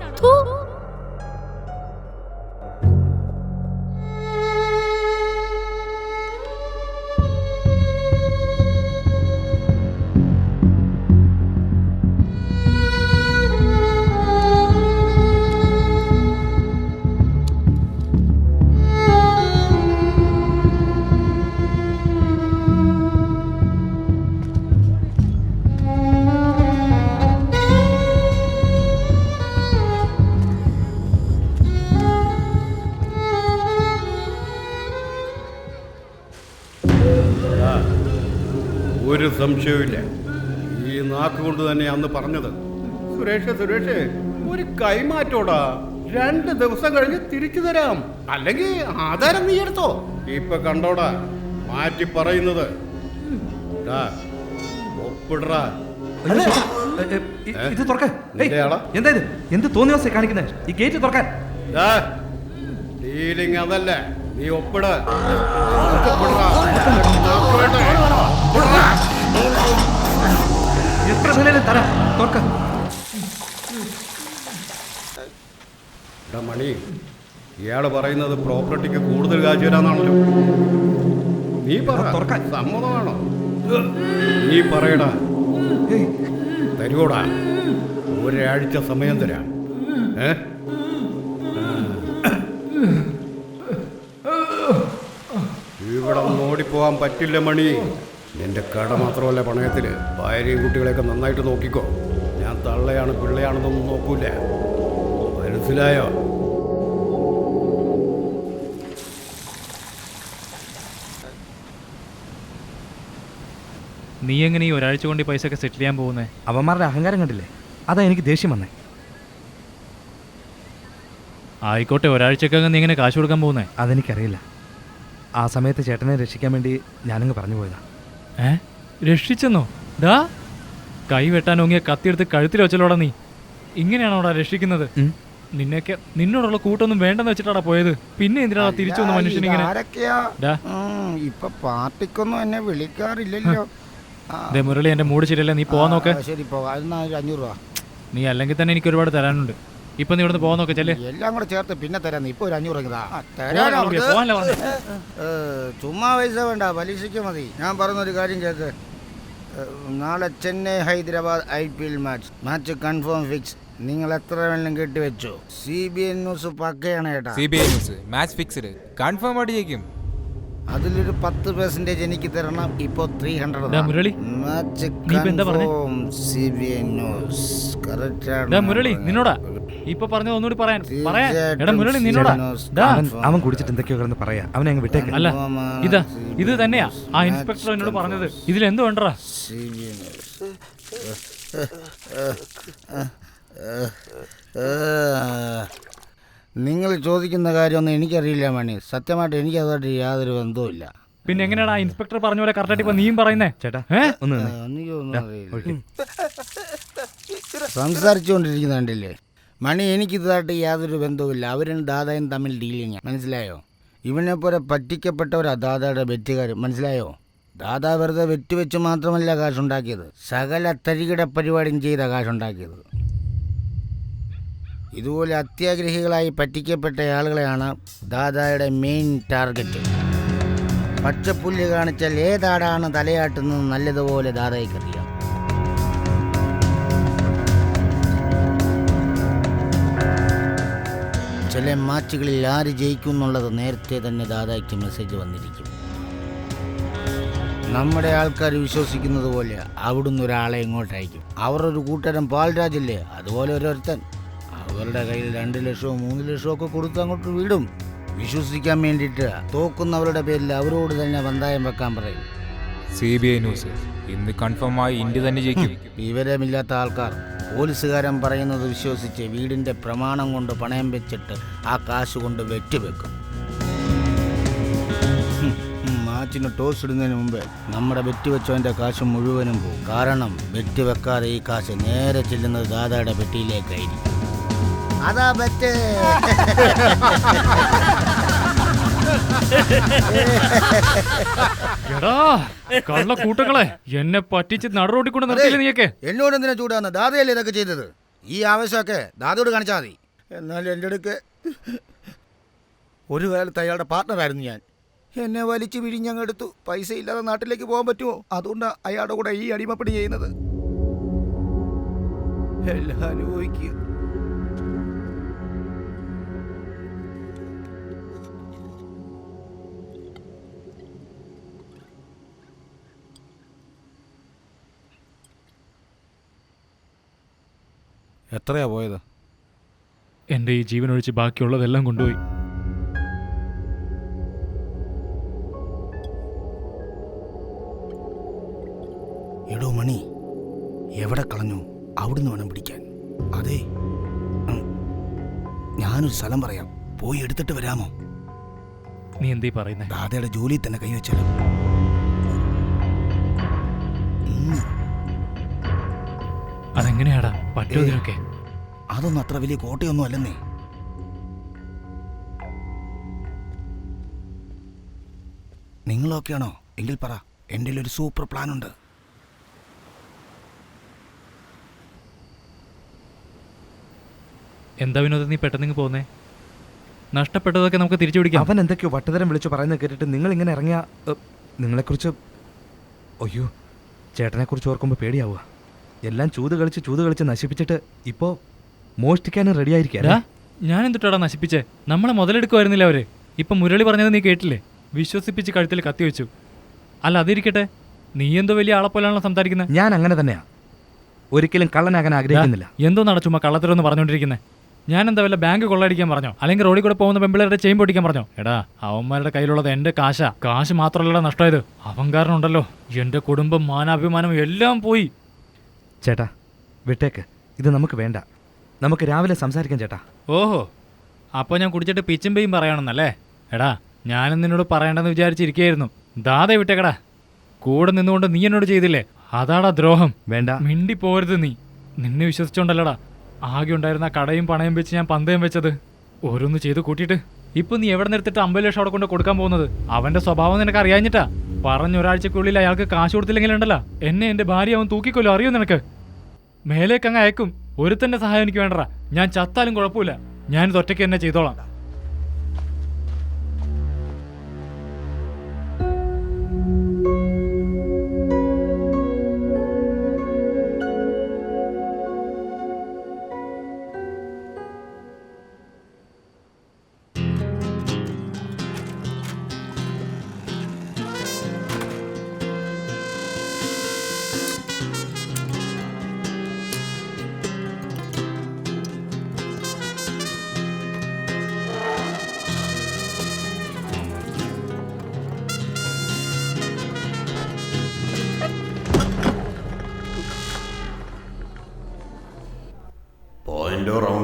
ഒരു സംശയവുമില്ല. ഈ നാക്കുകൊണ്ട് തന്നെ അന്ന് പറഞ്ഞത്. സുരേഷ് ഒരു കൈമാറ്റോടാ. 2 ദിവസം കഴിഞ്ഞ് തിരിച്ചു തരാം, അല്ലെങ്കിൽ ആധാരം നീ എടുത്തോ. ഇപ്പൊ കണ്ടോടാ മാറ്റി പറയുന്നത്. ഒപ്പിടറാ. ഇത് തുറക്കാൻ എന്താ ഇത്? എന്ത് തോന്നിയ ദിവസം കാണിക്കുന്നത്? ഈ ഗേറ്റ് തുറക്കാൻ. ഡീലിംഗ് അതല്ല, നീ ഒപ്പിട. എത്ര നിലയിലും തരാം, തുറക്ക. മണി, ഇയാള് പറയുന്നത് പ്രോപ്പർട്ടിക്ക് കൂടുതൽ കാശ് തരാന്നാണല്ലോ. നീ തുറക്കാൻ സമ്മതമാണോ? നീ പറയടാ. തരുവോടാ, 1 ആഴ്ച സമയം തരാം. ഇവിടെ ഓടിപ്പോവാൻ പറ്റില്ല മണി. നിന്റെ കട മാത്രമല്ല പണയത്തില്, ഭാര്യയും കുട്ടികളെയൊക്കെ നന്നായിട്ട് നോക്കിക്കോ. ഞാൻ തള്ളയാണ് പിള്ളയാണെന്നൊന്നും നോക്കൂല, മനസ്സിലായോ? നീ എങ്ങനെ ഈ ഒരാഴ്ച കൊണ്ട് ഈ പൈസ ഒക്കെ സെറ്റിൽ ചെയ്യാൻ പോകുന്നേ? അവന്മാരുടെ അഹങ്കാരം കണ്ടില്ലേ? അതാ എനിക്ക് ദേഷ്യം വന്നേ. ആയിക്കോട്ടെ, ഒരാഴ്ചക്കകം നീ ഇങ്ങനെ കാശ് കൊടുക്കാൻ പോകുന്നേ? അതെനിക്കറിയില്ല. ആ സമയത്ത് ചേട്ടനെ രക്ഷിക്കാൻ വേണ്ടി ഞാനങ്ങ് പറഞ്ഞു പോയതാ. രക്ഷിച്ചെന്നോ? ഡാ, കൈ വെട്ടാൻ ഒങ്ങിയ കത്തിയെടുത്ത് കഴുത്തിൽ വെച്ചല്ലോടാ നീ. ഇങ്ങനെയാണോടാ രക്ഷിക്കുന്നത്? നിന്നൊക്കെ നിന്നോടുള്ള കൂട്ടൊന്നും വേണ്ടെന്ന് വെച്ചിട്ടാടാ പോയത്. പിന്നെ എന്തിനാ തിരിച്ചു വന്ന മനുഷ്യനിങ്ങനെ? ഇപ്പൊ പാർട്ടിക്കൊന്നും എന്നെ വിളിക്കാറില്ലല്ലോ. മുരളി, എന്റെ മൂട് ശരിയല്ലേ, നീ പോവാൻ നോക്ക്. ശരി, 500 രൂപ. നീ അല്ലെങ്കിൽ തന്നെ എനിക്ക് ഒരുപാട് തരാനുണ്ട്. ഇപ്പൊ നീ ഇവിടുന്ന് പോവാൻ നോക്ക്. ചെല്ലേ, എല്ലാം കൂടെ ചേർത്ത് പിന്നെ തരാം. ഇപ്പൊ 1 500 ചുമ്മാ പൈസ വേണ്ട, പലിശയ്ക്ക് മതി. ഞാൻ പറഞ്ഞൊരു കാര്യം കേൾക്ക്. നാളെ Chennai Hyderabad IPL match confirm fix. നിങ്ങൾ എത്ര വേണം കെട്ടിവെച്ചോ. CBN ന്യൂസ് പക്കയാണ് കേട്ടാ. CBN news match fixed, confirm ആയിട്ട് ജയിക്കും. അതിലൊരു 10% എനിക്ക് തരണം. ഇപ്പൊ 300. Murali, match confirm CBN news correct. Murali, നിന്നോടാ ഇപ്പൊ പറഞ്ഞത് ഒന്നുകൂടി പറയാൻ. എടാ മുരളി, നിന്നോടാ. അവൻ കുടിച്ചിട്ട് എന്തൊക്കെയോ കിടന്ന് പറയാ. അവനെ അങ്ങ് വിട്ടേക്ക്. അല്ല, ഇത് തന്നെയാ ആ ഇൻസ്പെക്ടർ എന്നോട് പറഞ്ഞത്. ഇതിലെന്തോ വേണ്ടടാ? നിങ്ങൾ ചോദിക്കുന്ന കാര്യമൊന്നും എനിക്കറിയില്ല മണി. സത്യമായിട്ട് എനിക്ക് അതുമായിട്ട് യാതൊരു ബന്ധവുമില്ല. പിന്നെ എങ്ങനെയാടാ ഇൻസ്പെക്ടർ പറഞ്ഞ പോലെ കറക്റ്റായിട്ട് ഇപ്പൊ നീയും പറയുന്നേ? ചേട്ടാ, സംസാരിച്ചുകൊണ്ടിരിക്കുന്ന കണ്ടില്ലേ മണി? എനിക്കിതായിട്ട് യാതൊരു ബന്ധവുമില്ല. അവരും ദാദായും തമ്മിൽ ഡീലിങ്, മനസ്സിലായോ? ഇവനെ പോലെ പറ്റിക്കപ്പെട്ടവരാ ദാദായുടെ വെറ്റുകാർ, മനസ്സിലായോ? ദാദാ വെറുതെ വെറ്റുവെച്ച് മാത്രമല്ല കാശുണ്ടാക്കിയത്, സകല തരികിട പരിപാടിയും ചെയ്ത കാശുണ്ടാക്കിയത്. ഇതുപോലെ അത്യാഗ്രഹികളായി പറ്റിക്കപ്പെട്ട ആളുകളെയാണ് ദാദായുടെ മെയിൻ ടാർഗറ്റ്. പച്ചപ്പുല്ല് കാണിച്ചാൽ ഏതാടാണ് തലയാട്ടുന്നത് നല്ലതുപോലെ ദാദായ്ക്കറിയാം. ചില മാച്ചുകളിൽ ആര് ജയിക്കും എന്നുള്ളത് നേരത്തെ തന്നെ ദാദായ്ക്ക് മെസ്സേജ് വന്നിരിക്കും. നമ്മുടെ ആൾക്കാർ വിശ്വസിക്കുന്നത് പോലെ അവിടുന്ന് ഒരാളെ ഇങ്ങോട്ടയക്കും. അവർ ഒരു കൂട്ടരം പാൽരാജില്ലേ, അതുപോലെ ഓരോരുത്തൻ അവരുടെ കയ്യിൽ 2 ലക്ഷമോ 3 ലക്ഷമോ ഒക്കെ കൊടുത്ത് അങ്ങോട്ട് വിടും. വിശ്വസിക്കാൻ വേണ്ടിയിട്ട് തോക്കുന്നവരുടെ പേരിൽ അവരോട് തന്നെ പന്തായം വെക്കാൻ പറയും. CBI ന്യൂസ് ഇന്ന് കൺഫേമായി ഇന്ത്യ തന്നെ ജയിക്കും. വിവരമില്ലാത്ത ആൾക്കാർ പോലീസുകാരൻ പറയുന്നത് വിശ്വസിച്ച് വീടിന്റെ പ്രമാണം കൊണ്ട് പണയം വെച്ചിട്ട് ആ കാശ് കൊണ്ട് വെറ്റുവെക്കും. മാച്ചിന് ടോസ് ഇടുന്നതിന് മുമ്പ് നമ്മുടെ വെറ്റ് വെച്ചവൻ്റെ കാശ് മുഴുവനും പോകും. കാരണം വെറ്റ് വെക്കാതെ ഈ കാശ് നേരെ ചെല്ലുന്നത് ദാദായുടെ പെട്ടിയിലേക്കായിരിക്കും. അതാ ബെറ്റ്. കള്ള കൂട്ടങ്ങളെ, എന്നെ പറ്റിച്ച് നടുറോട്ടിക്കൊണ്ട് നിർത്തിയില്ല നീയൊക്കെ. എന്നോട് എന്തിനാ ചൂടാന്ന്? ദാദയല്ലേ ഇതൊക്കെ ചെയ്തത്. ഈ ആവശ്യമൊക്കെ ദാദയോട് കാണിച്ചാൽ മതി. എന്നാലും എൻ്റെ അടുക്ക് ഒരു കാലത്ത് അയാളുടെ പാർട്ട്ണറായിരുന്നു ഞാൻ. എന്നെ വലിച്ചു വിഴിഞ്ഞങ്ങെടുത്തു. പൈസ ഇല്ലാതെ നാട്ടിലേക്ക് പോകാൻ പറ്റുമോ? അതുകൊണ്ടാണ് അയാളുടെ കൂടെ ഈ അടിമപ്പണി ചെയ്യുന്നത്. എല്ലാം അനുഭവിക്കുക. എത്രയാ പോയത്? എൻ്റെ ഈ ജീവനൊഴിച്ച് ബാക്കിയുള്ളതെല്ലാം കൊണ്ടുപോയി. എടോ മണി, എവിടെ കളഞ്ഞു അവിടുന്ന് വേണം പിടിക്കാൻ. അതെ, ഞാനൊരു സ്ഥലം പറയാം, പോയി എടുത്തിട്ട് വരാമോ? നീ എന്തീ പറയുന്നേ? ദാദയുടെ ജോലി തന്നെ കൈവച്ചാലോ? അതെങ്ങനെയാടാ പറ്റോ ഇതിനൊക്കെ? അതൊന്നും അത്ര വലിയ കോട്ടയൊന്നും അല്ലെന്നേ. നിങ്ങളൊക്കെയാണോ? എങ്കിൽ പറ, എൻ്റെ ഒരു സൂപ്പർ പ്ലാൻ ഉണ്ട്. എന്താ വിനോദം നീ പെട്ടെന്ന് പോകുന്നേ? നഷ്ടപ്പെട്ടതൊക്കെ നമുക്ക് തിരിച്ചു പിടിക്കാം. അവൻ എന്തൊക്കെയോ വട്ടതരം വിളിച്ചു പറയുന്നത് കേട്ടിട്ട് നിങ്ങൾ ഇങ്ങനെ ഇറങ്ങിയ നിങ്ങളെക്കുറിച്ച്, അയ്യോ ചേട്ടനെക്കുറിച്ച് ഓർക്കുമ്പോൾ പേടിയാവുക. എല്ലാം ചൂത് കളിച്ച് നശിപ്പിച്ചിട്ട് ഇപ്പോൾ മോഷ്ടിക്കാനും റെഡി ആയിരിക്കാം. ഞാൻ എന്തിട്ടാടാ നശിപ്പിച്ചേ? നമ്മളെ മുതലെടുക്കുമായിരുന്നില്ല അവര്. ഇപ്പം മുരളി പറഞ്ഞത് നീ കേട്ടില്ലേ? വിശ്വസിപ്പിച്ച് കഴുത്തിൽ കത്തി വെച്ചു. അല്ല അതിരിക്കട്ടെ, നീ എന്തോ വലിയ ആളെപ്പോലാണല്ലോ സംസാരിക്കുന്നത്. ഞാൻ അങ്ങനെ തന്നെയാ, ഒരിക്കലും കള്ളനാകാൻ ആഗ്രഹിക്കുന്നില്ല. എന്തോ നടച്ചുമ്മ കള്ളത്തരൊന്ന് പറഞ്ഞുകൊണ്ടിരിക്കുന്നത്. ഞാൻ എന്താ വല്ല ബാങ്ക് കൊള്ളയടിക്കാൻ പറഞ്ഞോ? അല്ലെങ്കിൽ റോഡിൽ കൂടെ പോകുന്ന പെമ്പിളരുടെ ചെയിൻ പൊട്ടിക്കാൻ പറഞ്ഞോ? എടാ, അവന്മാരുടെ കയ്യിലുള്ളത് എൻ്റെ കാശ് മാത്രമല്ലടാ നഷ്ടമായത്. അവൻ കാരണം ഉണ്ടല്ലോ എൻ്റെ കുടുംബം, മാനാഭിമാനം എല്ലാം പോയി. ചേട്ടാ വിട്ടേക്ക്, ഇത് നമുക്ക് വേണ്ട. നമുക്ക് രാവിലെ സംസാരിക്കാം ചേട്ടാ. ഓഹോ, അപ്പോൾ ഞാൻ കുടിച്ചിട്ട് പിച്ചും പേയും പറയണമെന്നല്ലേ? എടാ, ഞാനും നിന്നോട് പറയണ്ടെന്ന് വിചാരിച്ചിരിക്കുകയായിരുന്നു. ദാതെ വിട്ടേക്കടാ. കൂടെ നിന്നുകൊണ്ട് നീ എന്നോട് ചെയ്തില്ലേ, അതാടാ ദ്രോഹം. വേണ്ട, മിണ്ടി പോരുത്. നീ നിന്നെ വിശ്വസിച്ചോണ്ടല്ലടാ ആകെ ഉണ്ടായിരുന്ന കടയും പണയം വെച്ച് ഞാൻ പന്തയം വെച്ചത്. ഓരോന്ന് ചെയ്ത് കൂട്ടിയിട്ട് ഇപ്പൊ നീ എവിടെ നിർത്തിട്ട് 50 ലക്ഷം അവിടെ കൊണ്ട് കൊടുക്കാൻ പോകുന്നത്? അവന്റെ സ്വഭാവം നിനക്ക് അറിയാഞ്ഞിട്ടാ. ഒരാഴ്ചക്കുള്ളിൽ അയാൾക്ക് കാശ് കൊടുത്തില്ലെങ്കിലുണ്ടല്ലോ എന്നെ എന്റെ ഭാര്യ അവൻ തൂക്കിക്കൊല്ലോ. അറിയോ നിനക്ക്? മേലേക്കങ്ങ് അയക്കും. ഒരുത്തന്റെ സഹായം എനിക്ക് വേണ്ടടാ. ഞാൻ ചത്താലും കുഴപ്പമില്ല, ഞാനിത് ഒറ്റയ്ക്ക് തന്നെ ചെയ്തോളാം.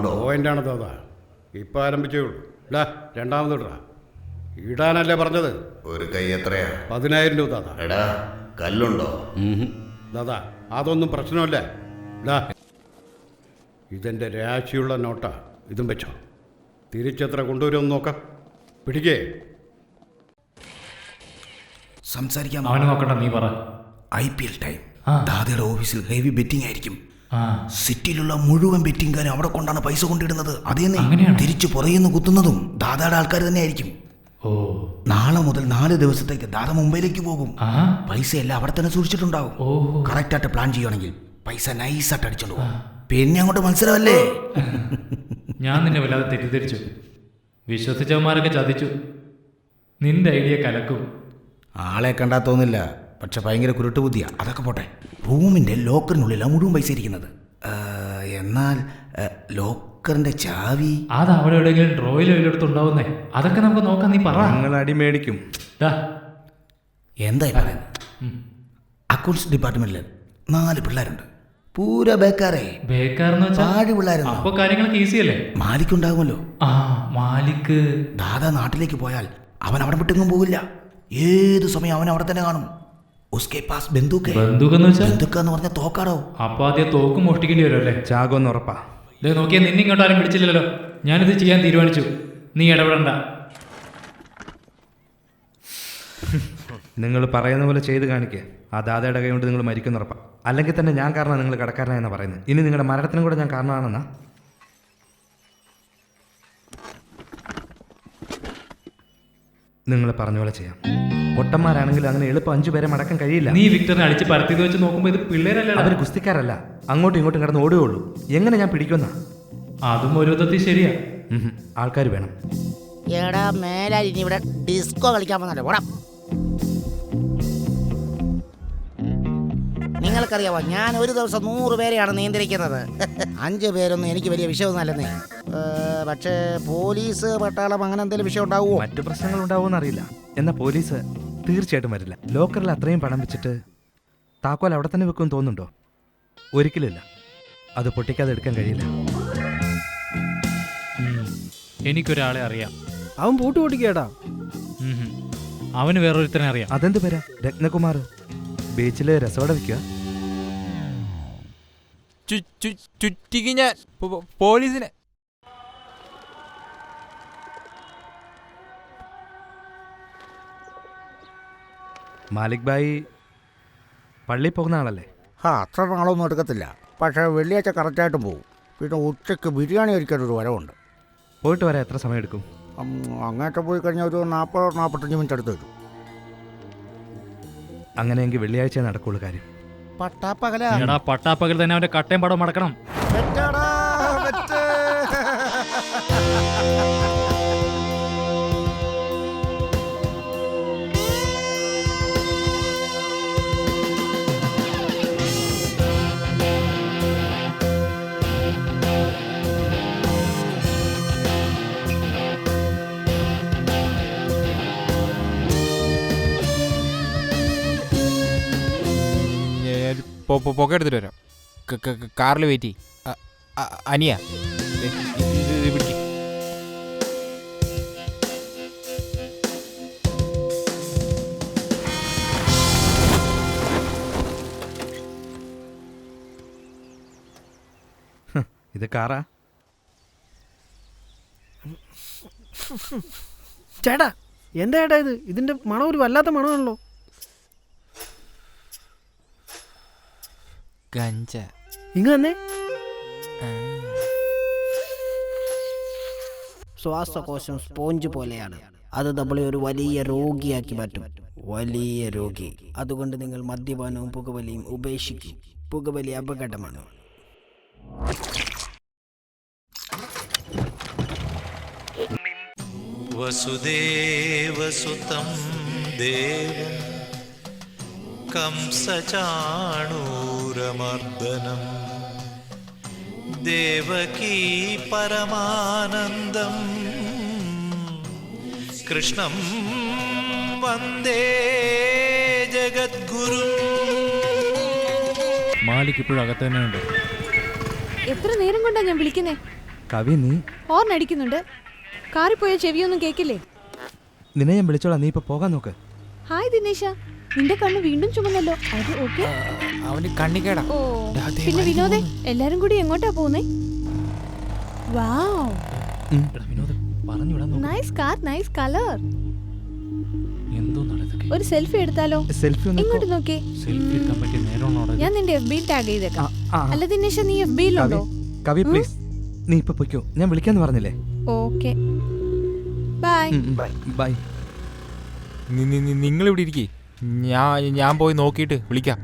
പോയിന്റാണ് ദാദാ, ഇപ്പം ആരംഭിച്ചേ ഉള്ളൂ. ഇടാ, രണ്ടാമത് ഇടാ. ഇടാനല്ലേ പറഞ്ഞത്? ഒരു കൈ എത്രയാ? 10,000 രൂപ ദാദാ. എടാ, കല്ലുണ്ടോ? ദാദാ, അതൊന്നും പ്രശ്നമല്ല. ഇടാ, ഇതെൻ്റെ രാശിയുള്ള നോട്ടാ, ഇതും വെച്ചോ. തിരിച്ചെത്ര കൊണ്ടുവരുമെന്ന് നോക്കാം. പിടിക്കേ. സംസാരിക്കാൻ അവനെ നോക്കണ്ട, നീ പറ. IPL time. ദാദയുടെ ഓഫീസിൽ ഹെവി ബെറ്റിംഗ് ആയിരിക്കും. സിറ്റിയിലുള്ള മുഴുവൻ ബെറ്റിംഗുകാരും അവിടെ കൊണ്ടാണ് പൈസ കൊണ്ടിടുന്നത്. അതേ തിരിച്ചു പുറയുന്ന കുത്തുന്നതും ദാദയുടെ ആൾക്കാർ തന്നെ ആയിരിക്കും. നാളെ മുതൽ 4 ദിവസത്തേക്ക് ദാദ മുംബൈയിലേക്ക് പോകും. പൈസ എല്ലാം അവിടെ തന്നെ സൂക്ഷിച്ചിട്ടുണ്ടാവും. കറക്റ്റായിട്ട് പ്ലാൻ ചെയ്യുകയാണെങ്കിൽ പൈസ നൈസായിട്ട് അടിച്ചോളൂ. പിന്നെ അങ്ങോട്ട് മത്സരമല്ലേ? ഞാൻ നിന്നെ വല്ലാതെ തെറ്റിദ്ധരിച്ചു. വിശ്വസിച്ചവന്മാരൊക്കെ ചതിച്ചു. നിന്റെ ഐഡിയ കലക്കും. ആളെ കണ്ടാ തോന്നില്ല, പക്ഷെ ഭയങ്കര കുരുട്ടുബുദ്ധിയാ. അതൊക്കെ പോട്ടെ, റൂമിൻ്റെ ലോക്കറിനുള്ളിലാണ് മുഴുവൻ പൈസ ഇരിക്കുന്നത്. എന്നാൽ ലോക്കറിന്റെ ചാവി അത് അവിടെ എവിടെയെങ്കിലും ഡ്രോയിലോ എടുത്തുണ്ടാവുന്നേ. അതൊക്കെ നമുക്ക് നോക്കാം. നീ പറ. നിങ്ങൾ അടി മേടിക്കും. എന്തായി പറയുന്നത്? അക്കൗണ്ട്സ് ഡിപ്പാർട്ട്മെന്റിൽ 4 പിള്ളേരുണ്ട്. പൂര ബേക്കാറേ. പാഴ് പിള്ളേരുന്നു. അപ്പൊ കാര്യങ്ങളൊക്കെ ഈസിയല്ലേ? മാലിക് ഉണ്ടാകുമല്ലോ. മാലിക് ദാദാ നാട്ടിലേക്ക് പോയാൽ അവൻ അവിടെ വിട്ടെങ്ങും പോകില്ല. ഏത് സമയം അവൻ അവിടെ തന്നെ കാണും. ബന്ധുക്കെന്ന് പറഞ്ഞ തോക്കാടോ. അപ്പൊ ആദ്യം തോക്ക് മോഷ്ടിക്കേണ്ടി വരും അല്ലേ? ചാകുമെന്ന് ഉറപ്പാ. നോക്കിയാ നിന്നെ ഇങ്ങോട്ട് ആരും പിടിച്ചില്ലല്ലോ. ഞാനിത് ചെയ്യാൻ തീരുമാനിച്ചു. നീ ഇടപെടണ്ട. നിങ്ങൾ പറയുന്ന പോലെ ചെയ്ത് കാണിക്കുക. ആ ദാദയുടെ കൈ കൊണ്ട് നിങ്ങൾ മരിക്കുന്ന ഉറപ്പാ. അല്ലെങ്കിൽ തന്നെ ഞാൻ കാരണം നിങ്ങൾ കടക്കാരനായെന്നാണ് പറയുന്നത്. ഇനി നിങ്ങളുടെ മരണത്തിനും കൂടെ ഞാൻ കാരണമാണെന്നാ? നിങ്ങൾ പറഞ്ഞ പോലെ ചെയ്യാം. പൊട്ടന്മാരാണെങ്കിൽ അങ്ങനെ എളുപ്പം 5 പേരെ മടക്കാൻ കഴിയില്ല. നീ വിക്ടറിനെ അടിച്ച് പരത്തിയത് വെച്ച് നോക്കുമ്പോൾ ഇത് പിള്ളേരല്ല. അവർ ഗുസ്തിക്കാരല്ല, അങ്ങോട്ടും ഇങ്ങോട്ടും കിടന്ന് ഓടുകയുള്ളൂ. എങ്ങനെ ഞാൻ പിടിക്കുന്ന? അതും ഒരു വിധത്തിൽ ശരിയാ. ആൾക്കാർ വേണം. എടാ മേലാൽ ഇനി ഇവിടെ ഡിസ്കോ കളിക്കാൻ വന്നല്ലോ. ഓടാ. നിങ്ങൾക്കറിയാവോ, ഞാൻ ഒരു ദിവസം 100 പേരെയാണ് നിയന്ത്രിക്കുന്നത്. 5 പേരൊന്നും എനിക്ക് വലിയ വിഷയമൊന്നുമല്ലെന്നേ. പക്ഷേ പോലീസ്, പട്ടാളം അങ്ങനെ എന്തെങ്കിലും വിഷയം ഉണ്ടാവുമോ? മറ്റു പ്രശ്നങ്ങൾ ഉണ്ടാവുമെന്ന് അറിയില്ല. എന്നാൽ പോലീസ് തീർച്ചയായിട്ടും വരില്ല. ലോക്കറിൽ അത്രയും പണം വെച്ചിട്ട് താക്കോൽ അവിടെ തന്നെ വെക്കുമെന്ന് തോന്നുന്നുണ്ടോ? ഒരിക്കലുമില്ല. അത് പൊട്ടിക്കാതെ എടുക്കാൻ കഴിയില്ല. എനിക്കൊരാളെ അറിയാം. അവൻ പൂട്ട് പൊട്ടിക്കേട്ടാ. അവന് വേറൊരുത്തനെ അറിയാം. അതെന്ത് പേരാ? രത്നകുമാർ. ബീച്ചിൽ രസവട വയ്ക്കുക. ചുറ്റിക്ക് ഞാൻ പോലീസിനെ. മാലിക് ഭായി പള്ളിയിൽ പോകുന്ന ആളല്ലേ? അത്ര നാളൊന്നും എടുക്കത്തില്ല. പക്ഷേ വെള്ളിയാഴ്ച കറക്റ്റായിട്ടും പോകും. പിന്നെ ഉച്ചയ്ക്ക് ബിരിയാണി കഴിക്കാനൊരു വരവുണ്ട്. പോയിട്ട് വരാൻ എത്ര സമയം എടുക്കും? അങ്ങേറ്റ പോയി കഴിഞ്ഞാൽ ഒരു 40-45 മിനിറ്റ് അടുത്ത് വരും. അങ്ങനെയെങ്കിൽ വെള്ളിയാഴ്ച നടക്കുള്ളൂ കാര്യം. പട്ടാപ്പകൽ തന്നെ അവന്റെ കട്ടയും പടം മടക്കണം. പൊക്കെ എടുത്തിട്ട് വരാം. കാറിൽ വെയിറ്റ് ചെയ്യും. അനിയ പിടിക്കും. ഇത് കാറാ? ചേട്ടാ എന്താ ചേട്ടാ ഇത്? ഇതിന്റെ മണം ഒരു വല്ലാത്ത മണമാണല്ലോ. ഗഞ്ച ഇങ്ങ തന്നെ. ശ്വാസകോശം സ്പോഞ്ച് പോലെയാണ്. അത് നമ്മളെ ഒരു വലിയ രോഗിയാക്കി മാറ്റും. വലിയ രോഗി. അതുകൊണ്ട് നിങ്ങൾ മദ്യപാനവും പുകവലിയും ഉപേക്ഷിക്കും. പുകവലി അപകടമാണ്. വസുദേവസുതം ദേവം കംസചാണൂരമർദ്ദനം ദേവകീ പരമാനന്ദം കൃഷ്ണം വന്ദേ ജഗദ്ഗുരു. മാലിക് ഇപ്പോഴും അകത്ത് തന്നെ ഉണ്ട്. എത്ര നേരം കൊണ്ടാ ഞാൻ വിളിക്കുന്നേ? കവി, നീ ഹോർൺ അടിക്കുന്നുണ്ട്. കാറിൽ പോയ ചെവിയൊന്നും കേക്കില്ലേ? നിന്നെ ഞാൻ വിളിച്ചോളാം. നീ ഇപ്പൊ പോകാൻ നോക്ക്. ഹായ് ദിനേശ, നിന്റെ കണ്ണ് വീണ്ടും ചുമന്നല്ലോ. അത് ഓക്കെ? അവന് കണ്ണിക്കേടാ. ഓ, പിന്നെ വിനോദേ, എല്ലാരും കൂടി എങ്ങോട്ടാ പോകുന്നേ? വാവ്, നൈസ് കാർ, നൈസ് കളർ. ഒരു സെൽഫി എടുത്താലോ? ഇങ്ങോട്ട് നോക്കേ. ഞാൻ നിന്റെ FB ടാഗ് ചെയ്തേക്കാം. അല്ല ദിനേശ, നീ FB-യിലുണ്ടോ? കവി പ്ലീസ്, നീ ഇപ്പൊ പൊയ്ക്കോ. ഞാൻ വിളിക്കാന്ന് പറഞ്ഞില്ലേ? Okay, bye. ബൈ. നിങ്ങൾ ഇവിടെ ഇരിക്കേ, ഞാൻ പോയി നോക്കിയിട്ട് വിളിക്കാം.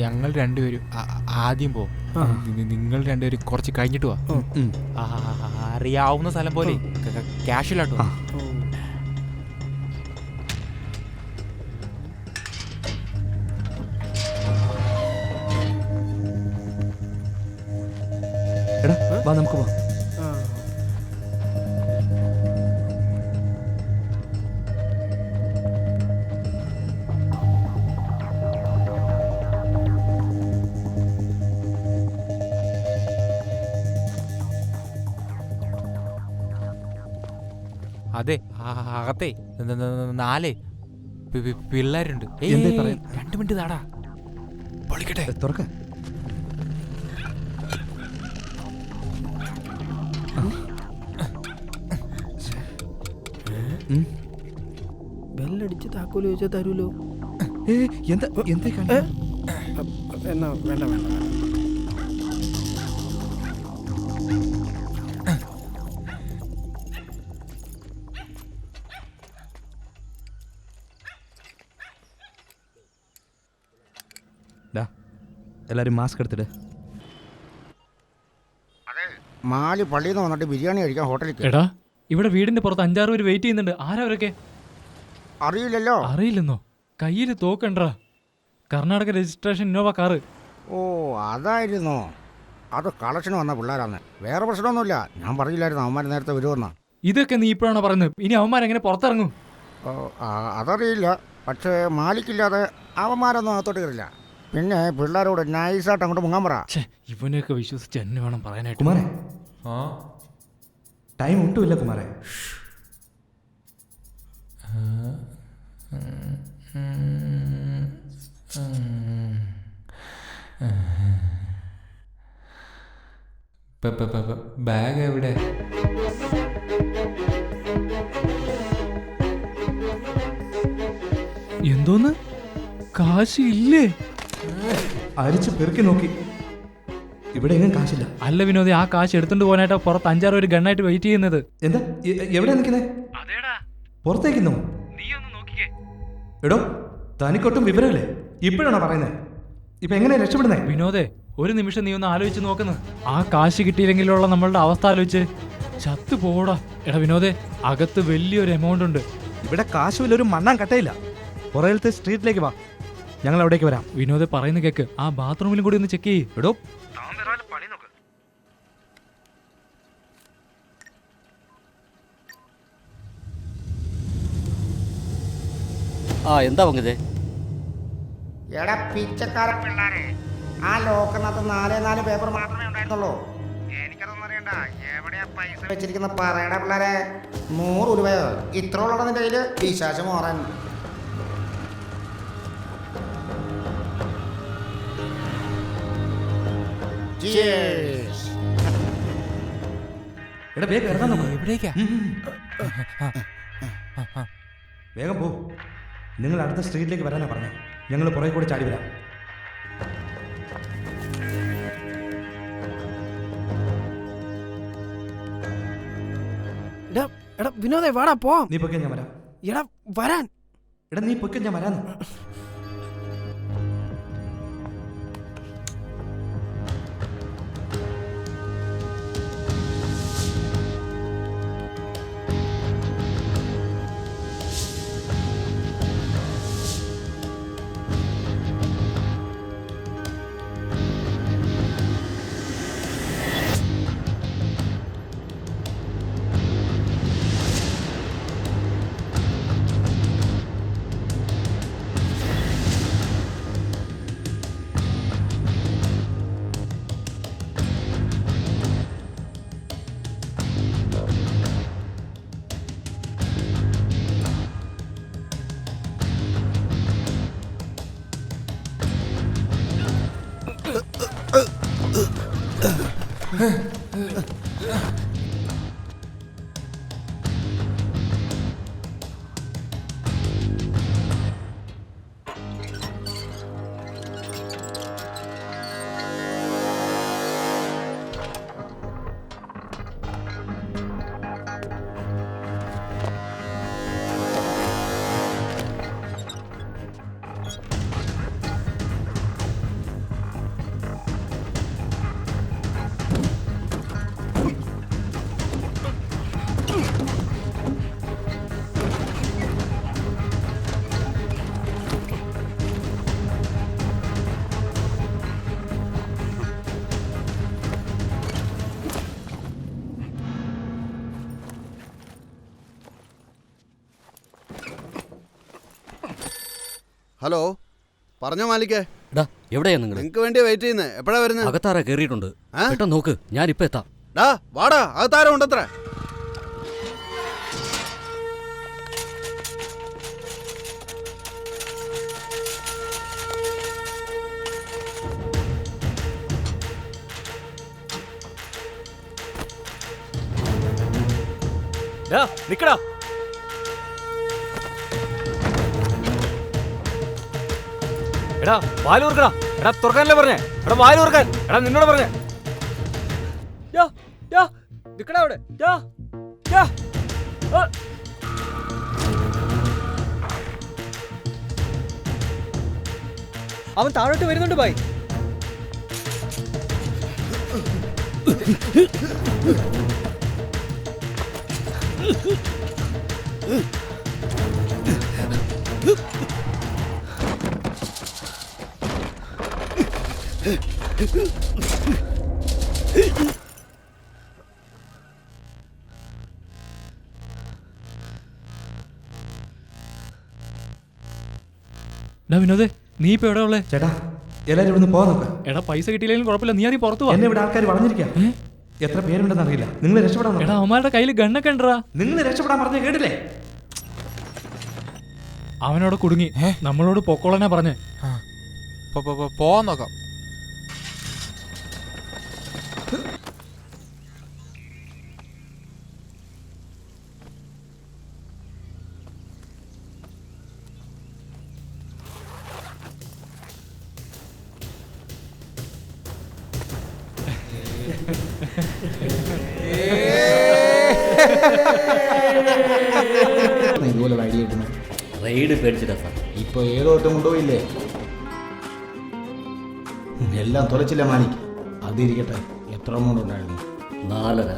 ഞങ്ങൾ രണ്ടുപേരും ആദ്യം പോവും. നിങ്ങൾ രണ്ടുപേരും കുറച്ച് കഴിഞ്ഞിട്ട് പോവാ. അറിയാവുന്ന സ്ഥലം പോലെ ക്യാഷ്വലാട്ടോ. എടാ വാ, നമുക്ക് പോവാം. അതെ, അകത്തെ 4 പിള്ളേരുണ്ട്. 2 മിനിറ്റ് താടാ, പൊളിക്കട്ടെ. തുറക്ക. ബെല്ലടിച്ച് താക്കോല് ചോദിച്ചാൽ തരൂലോ? എന്നാ വേണ്ട. എല്ലാരും മാസ്ക് എടുത്തിട്ട്. മാലി പള്ളിയിൽ നിന്ന് വന്നിട്ട് ബിരിയാണി കഴിക്കാൻ ഹോട്ടലിൽ കയറി. എടാ ഇവിടെ വീടിന്റെ പുറത്ത് 5-6 പേര് വെയിറ്റ് ചെയ്യുന്നുണ്ട്. ആരാ അവരൊക്കെ? അറിയില്ലല്ലോ. അറിയില്ലെന്നോ? കയ്യിൽ തോക്കണ്ടാ. Karnataka registration Innova car. ഓ അതായിരുന്നോ? അത് കളക്ഷന് വന്ന പിള്ളേരാണ്. വേറെ പ്രശ്നമൊന്നുമില്ല. ഞാൻ പറഞ്ഞില്ലായിരുന്നു അവന്മാർ നേരത്തെ വരുമെന്ന്. ഇതൊക്കെ നീ ഇപ്പോഴാണ് പറയുന്നത്. ഇനി അവന്മാരെങ്ങനെ പുറത്തിറങ്ങും? അതറിയില്ല. പക്ഷേ മാലിക്കില്ലാതെ അവന്മാരൊന്നും അകത്തോട്ട് കയറില്ല. പിന്നെ പിള്ളേരോട് നൈസായിട്ട് അങ്ങോട്ട് മുങ്ങാൻ പറ. ഇവനെയൊക്കെ വിശ്വസിച്ച് എന്നെ വേണം പറയാനായിട്ട്. കുമാരേ, ആ ടൈം ഒട്ടുമില്ല കുമാരേ. ബാഗ് എവിടെ? എന്തോന്ന്? കാശ് ഇല്ലേ? അരിച്ച് പെറുക്കി നോക്കി, ഇവിടെ എങ്ങും കാശില്ല. അല്ല വിനോദി, ആ കാശ് എടുത്തോണ്ട് പോകാനായിട്ടാ പുറത്ത് 5-6 പേര് ഗണ്ണായിട്ട് വെയിറ്റ് ചെയ്യുന്നത്. എന്താ? എവിടെ നിൽക്കുന്നേ? പുറത്തേക്കുന്നോ? എടോ തനിക്കൊട്ടും വിവരമില്ലേ? ഇപ്പോഴാണോ പറയുന്നത്? ഇപ്പൊ എങ്ങനെയാ രക്ഷപ്പെടുന്നേ? വിനോദേ, ഒരു നിമിഷം നീ ഒന്ന് ആലോചിച്ച് നോക്കുന്നു. ആ കാശ് കിട്ടിയില്ലെങ്കിലുള്ള നമ്മളുടെ അവസ്ഥ ആലോചിച്ച് ചത്തു പോടാ. എടാ വിനോദേ, അകത്ത് വലിയൊരു എമൗണ്ട് ഉണ്ട്. ഇവിടെ കാശുമില്ല, ഒരു മണ്ണാൻ കട്ടയില്ല. പുറകിലത്തെ സ്ട്രീറ്റിലേക്ക് വാ, ഞങ്ങൾ അവിടേക്ക് വരാം. വിനോദേ പറയുന്ന കേക്ക്. ആ ബാത്റൂമിലും കൂടി ഒന്ന് ചെക്ക് ചെയ്യ്. എടോ എന്താ പങ്കജേ? എടാ പിച്ചക്കാര പിള്ളേരെ, ആ ലോക്കറിനകത്ത് 4 പേപ്പർ മാത്രമേ ഉണ്ടായിരുന്നുള്ളൂ. എനിക്കതൊന്നും അറിയണ്ട. എവിടെയാ പൈസ വെച്ചിരിക്കുന്ന പറയടാ പിള്ളേരെ. 100 രൂപയോ ഇത്ര ഉള്ളടാ നിന്റെ കയ്യില്? വിശാശം മോറാൻ. എടാ വേഗം ഇറങ്ങാൻ നോക്ക്. എവിടേക്കാ? വേഗം പോ. നിങ്ങൾ അടുത്ത സ്ട്രീറ്റിലേക്ക് വരാനാ പറഞ്ഞേ. ഞങ്ങൾ പുറകെ കൂടി ചാടി വരാം. എടാ വിനോദേ വാടാ പോ. നീ പൊക്കെ ഞാൻ വരാം. എടാ വരാൻ. എടാ നീ പൊക്കെ ഞാൻ വരാന്ന്. ഹലോ, പറഞ്ഞോ മാലിക്കേ. എവിടെയാ നിങ്ങൾ? നിങ്ങൾക്ക് വേണ്ടി വെയിറ്റ് ചെയ്യുന്നത്. എപ്പോഴാ വരുന്നത്? അകത്താരാ കേറിയിട്ടുണ്ട്. പെട്ടെന്ന് നോക്ക്, ഞാൻ ഇപ്പൊ എത്താം. വാടാ, അകത്താരോ ഉണ്ടത്ര. നിക്കടാ. എടാ വാലൂർക്കടാ. എടാ തുറക്കാനല്ലേ പറഞ്ഞേ? എടാ വാലൂർക്കാൻ. എടാ നിന്നോട് പറഞ്ഞേ. നിക്കടാ അവിടെ. അവൻ താഴോട്ട് വരുന്നുണ്ട് ബായ്. വിനോദേ, നീ ഇപ്പൊ എവിടെ ഉള്ളേ? ചേട്ടാ എല്ലാരും ഇവിടുന്ന് പോകാൻ നോക്ക. എടാ പൈസ കിട്ടിയില്ലെങ്കിലും കുഴപ്പമില്ല, നീ ആദ്യം പുറത്തു പോ. എന്നെ ഇവിടെ ആൾക്കാർ വളഞ്ഞിരിക്കാം. എത്ര പേരുണ്ടെന്ന് അറിയില്ല. നിങ്ങൾ രക്ഷപ്പെടാൻ. എടാ അവന്മാരുടെ കയ്യിൽ ഗണ്ണൊക്കെ ഉണ്ടാ. നിങ്ങൾ രക്ഷപ്പെടാൻ പറഞ്ഞ കേട്ടില്ലേ? അവനോട് കുടുങ്ങി. നമ്മളോട് പൊക്കോളനാ പറഞ്ഞേ. പോവാൻ നോക്കാം. ഇതുപോലെ ഐഡിയ കിട്ടുന്നു. റെയ്ഡ് പേടിച്ചിട്ടാ സാർ. ഇപ്പൊ ഏതോട്ടും കൊണ്ടുപോയില്ലേ? എല്ലാം തുലച്ചില്ല മാണിക്ക്. അതിരിക്കട്ടെ, എത്ര എമൗണ്ട് ഉണ്ടായിരുന്നു? 4.5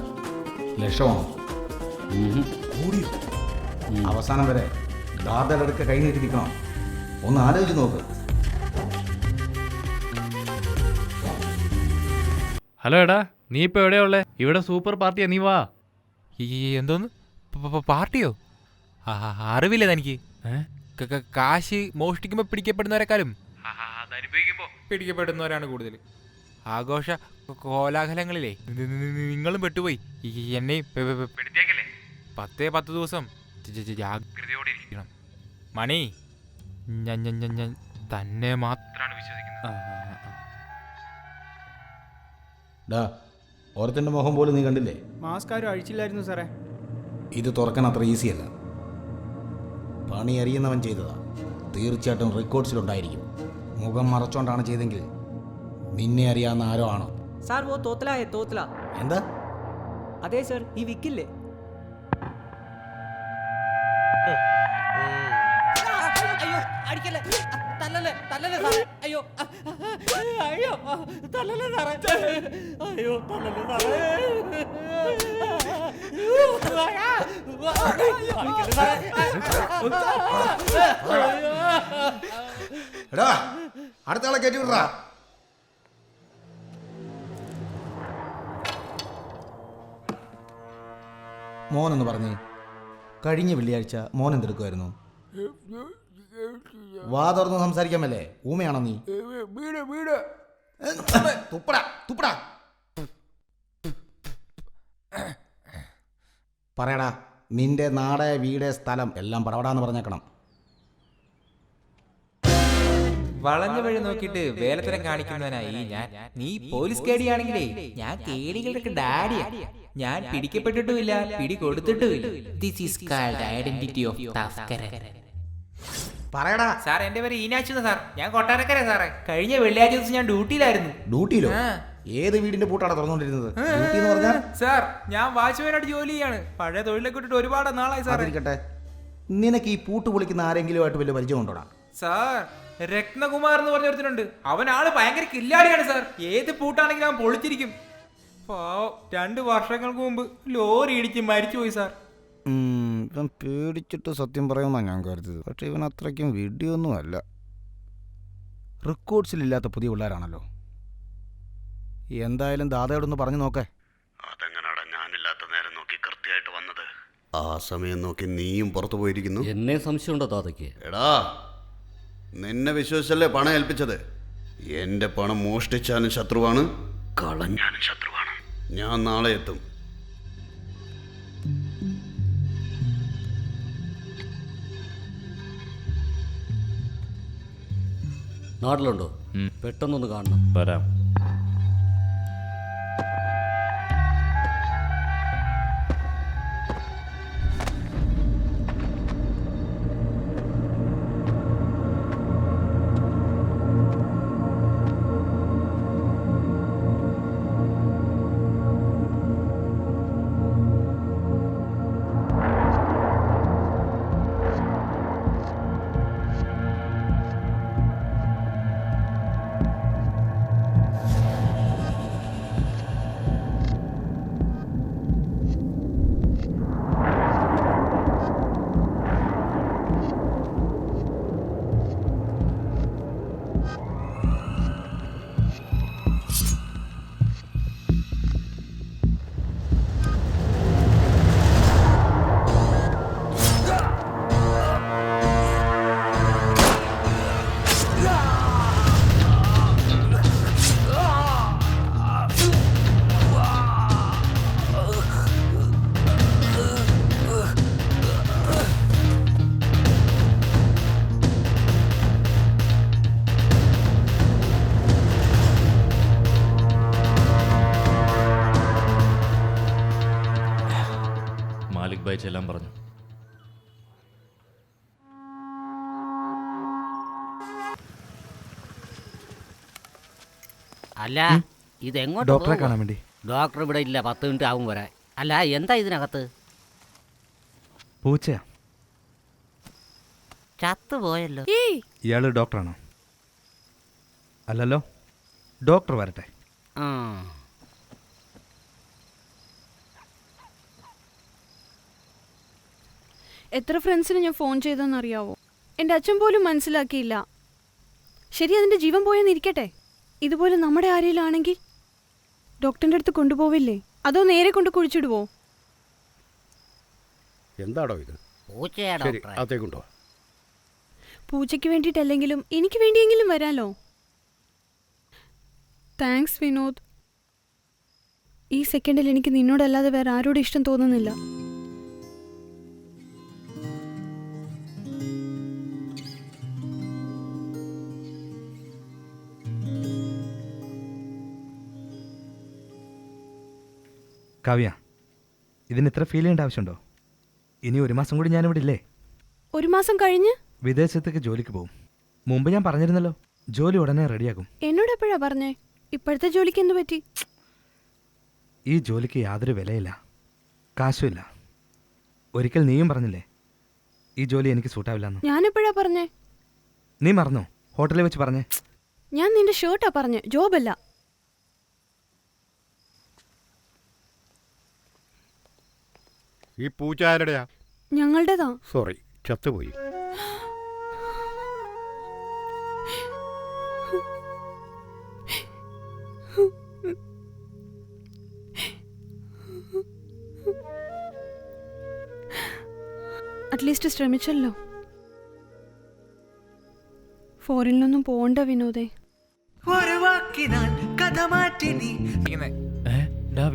ലക്ഷമാണോ? കൂടിയോ? അവസാനം വരെ ദാദയുടെ അടുക്ക കൈ നീട്ടിരിക്കണം. ഒന്ന് ആലോചിച്ച് നോക്ക്. ഹലോ എടാ, നീ ഇപ്പൊ എവിടെയാ ഉള്ളേ? ഇവിടെ സൂപ്പർ പാർട്ടിയാ, നീ വാ. എന്തോന്ന് പാർട്ടിയോ? അറിവില്ല തനിക്ക്. കാശ് മോഷ്ടിക്കുമ്പോ പിടിക്കപ്പെടുന്നവരെക്കാളും അതനുഭവിക്കുമ്പോ പിടിക്കപ്പെടുന്നവരാണ് കൂടുതൽ. ആഘോഷ കോലാഹലങ്ങളിലേ നിങ്ങളും പെട്ടുപോയി. എന്നെയും പെടുത്തിയേക്കല്ലേ. 10 ദിവസം ജാഗ്രതയോടെ ഇരിക്കണം മണി. ഞാൻ തന്നെ മാത്രമാണ് വിശ്വസിക്കുന്നത്. ഓരത്തിന്റെ മുഖം പോലും നീ കണ്ടില്ലേ? മാസ്കാരും അഴിച്ചില്ലായിരുന്നു സാറേ. ഇത് തുറക്കാൻ അത്ര ഈസിയല്ല. പണി അറിയുന്നവൻ ചെയ്തതാ. തീർച്ചയായിട്ടും റെക്കോർഡ്സിലുണ്ടായിരിക്കും. മുഖം മറച്ചോണ്ടാണ് ചെയ്തെങ്കിൽ നിന്നെ അറിയാവുന്ന ആരോ ആണോ? സാർ വോ തോത്തല ഹേ തോത്തല. എന്താ? അതെ സർ, ഈ വിക്കില്ലേ? അയ്യോ അടിക്കല്ലേ, തല്ലല്ലേ തല്ലല്ലേ സാറേ. അയ്യോ അയ്യോ തല്ലല്ലേ സാറേ. അയ്യോ തല്ലല്ലേ സാറേ. എടാ അടുത്ത ആളെ കയറ്റി വിടറാ. മോനെന്ന് പറഞ്ഞേ, കഴിഞ്ഞ വെള്ളിയാഴ്ച മോൻ എന്തെടുക്കുമായിരുന്നു? വാ തുറന്ന് സംസാരിക്കാമല്ലേ? ഊമയാണോ നീ? തുപ്പടാ തുപ്പടാ. പറയടാ, നിന്റെ നാട്, വീട്, സ്ഥലം എല്ലാം പറവടാന്ന് പറഞ്ഞേക്കണം. വളഞ്ഞ വഴി നോക്കിയിട്ട് വേലത്തരം കാണിക്കുന്നവനായി ഞാൻ. നീ പോലീസ് കേടിയാണെങ്കിലേ ഞാൻ കേടികളുടെ ഡാഡിയാ. ഞാൻ പിടിക്കപ്പെട്ടിട്ടുമില്ല, പിടി കൊടുത്തിട്ടുമില്ല. This is called identity of തസ്കരൻ. പറയടാ. സാർ എന്റെ പേര് ഈനാച്ചു സാർ. ഞാൻ കൊട്ടാരക്കര സാറേ. കഴിഞ്ഞ വെള്ളിയാഴ്ച ദിവസം ഞാൻ ഡ്യൂട്ടിയിലായിരുന്നു. ഡ്യൂട്ടിയിലോ? ഏത് വീടിന്റെ പൂട്ടാണ് തുറന്നുകൊണ്ടിരുന്നത്? ഡ്യൂട്ടി എന്ന് പറഞ്ഞാൽ സാർ ഞാൻ വാച്ച്മാനായിട്ട് ജോലി ചെയ്യാണ്. പഴയ തൊഴിലൊക്കെ ഇട്ടിട്ട് ഒരുപാട് നാളായി സാർ. അതിരിക്കട്ടെ, നിനക്ക് ഈ പൂട്ട് പൊളിക്കുന്ന ആരെങ്കിലും ആയിട്ട് വലിയ പരിചയം ഉണ്ടോടാ? സാർ രത്നകുമാർ എന്ന് പറഞ്ഞ ഒരുത്തനുണ്ട്. അവൻ ആള് ഭയങ്കര കില്ലാടിയാണ് സാർ. ഏത് പൂട്ടാണെങ്കിലും അവൻ പൊളിച്ചിരിക്കും. പാവം 2 വർഷങ്ങൾക്ക് മുമ്പ് ലോറി ഇടിച്ച് മരിച്ചുപോയി സാർ. ഇവൻ പേടിച്ചിട്ട് സത്യം പറയുമെന്നാണ് ഞാൻ കരുതിയത്. പക്ഷെ ഇവൻ അത്രയ്ക്കും വീഡിയൊന്നും അല്ല. റെക്കോർഡ്സിലില്ലാത്ത പുതിയ പിള്ളേരാണല്ലോ. എന്തായാലും ദാദയോടൊന്ന് പറഞ്ഞു നോക്കേ. അതെങ്ങനാടാ ഞാനില്ലാത്ത നേരം നോക്കി കൃത്യമായിട്ട് വന്നത്? ആ സമയം നോക്കി നീയും പുറത്തു പോയിരിക്കുന്നു. എന്നെ സംശയമുണ്ടോ ദാദയ്ക്ക്? എടാ, നിന്നെ വിശ്വസിച്ചല്ലേ പണം ഏൽപ്പിച്ചത്. എന്റെ പണം മോഷ്ടിച്ചാലും ശത്രുവാണ്, കളഞ്ഞാലും ശത്രുവാണ്. ഞാൻ നാളെ എത്തും. നാട്ടിലുണ്ടോ? പെട്ടെന്നൊന്ന് കാണണം. വരാം. ദുബായ് ചെല്ലാൻ പറഞ്ഞു. അല്ല ഇതെങ്ങോട്ട് ഡോക്ടറെ കാണാൻ വേണ്ടി. ഡോക്ടർ ഇവിടെ ഇല്ല, 10 മിനിറ്റ് ആവും വരാൻ. അല്ല എന്താ ഇതിനകത്ത്? പൂച്ചയാ. ചത്തുപോയല്ലോ. ഇയാള് ഡോക്ടറാണോ? അല്ലല്ലോ. ഡോക്ടർ വരട്ടെ. ആ എത്ര ഫ്രണ്ട്സിന് ഞാൻ ഫോൺ ചെയ്തെന്നറിയാവോ? എൻ്റെ അച്ഛൻ പോലും മനസ്സിലാക്കിയില്ല. ശരി, അതിൻ്റെ ജീവൻ പോയെന്നിരിക്കട്ടെ, ഇതുപോലെ നമ്മുടെ ആരെയിലാണെങ്കിൽ ഡോക്ടറിൻ്റെ അടുത്ത് കൊണ്ടുപോവില്ലേ, അതോ നേരെ കൊണ്ട് കുഴിച്ചിടുവോ? എന്താടോ ഇത്? ശരി, അകത്തേക്കുണ്ടോ? പൂച്ചയ്ക്ക് വേണ്ടിയിട്ടല്ലെങ്കിലും എനിക്ക് വേണ്ടിയെങ്കിലും വരാലോ. താങ്ക്സ് വിനോദ്. ഈ സെക്കൻഡിൽ എനിക്ക് നിന്നോടല്ലാതെ വേറെ ആരോടും ഇഷ്ടം തോന്നുന്നില്ല. കാവ്യ, ഇതിന് ഇത്ര ഫീൽ ചെയ്യേണ്ട ആവശ്യമുണ്ടോ? ഇനി 1 മാസം കൂടി ഞാനിവിടെ ഇല്ലേ? 1 മാസം കഴിഞ്ഞ് വിദേശത്തേക്ക് ജോലിക്ക് പോകും. മുമ്പ് ഞാൻ പറഞ്ഞിരുന്നല്ലോ, ജോലി ഉടനെ റെഡിയാകും. എന്നോട് എപ്പോഴാ പറഞ്ഞേ? ഇപ്പോഴത്തെ ജോലിക്ക് എന്ത് പറ്റി? ഈ ജോലിക്ക് യാതൊരു വിലയില്ല, കാശുമില്ല. ഒരിക്കൽ നീയും പറഞ്ഞില്ലേ ഈ ജോലി എനിക്ക് സൂട്ടാവില്ലെന്ന്. ഞാൻ എപ്പോഴാ പറഞ്ഞേ? നീ മറന്നോ? ഹോട്ടലിൽ വെച്ച് പറഞ്ഞേ. ഞാൻ നിന്റെ ഷർട്ടാ പറഞ്ഞേ, ജോബല്ല. ഈ പൂച്ച ആരുടെയാ? ഞങ്ങളുടേതാ. സോറി, ചത്തുപോയി. അറ്റ്ലീസ്റ്റ് ശ്രമിച്ചല്ലോ. ഫോറിനിലൊന്നും പോണ്ട വിനോദേ. ഒരു വാക്കിനാൽ കഥ മാറ്റി നീ.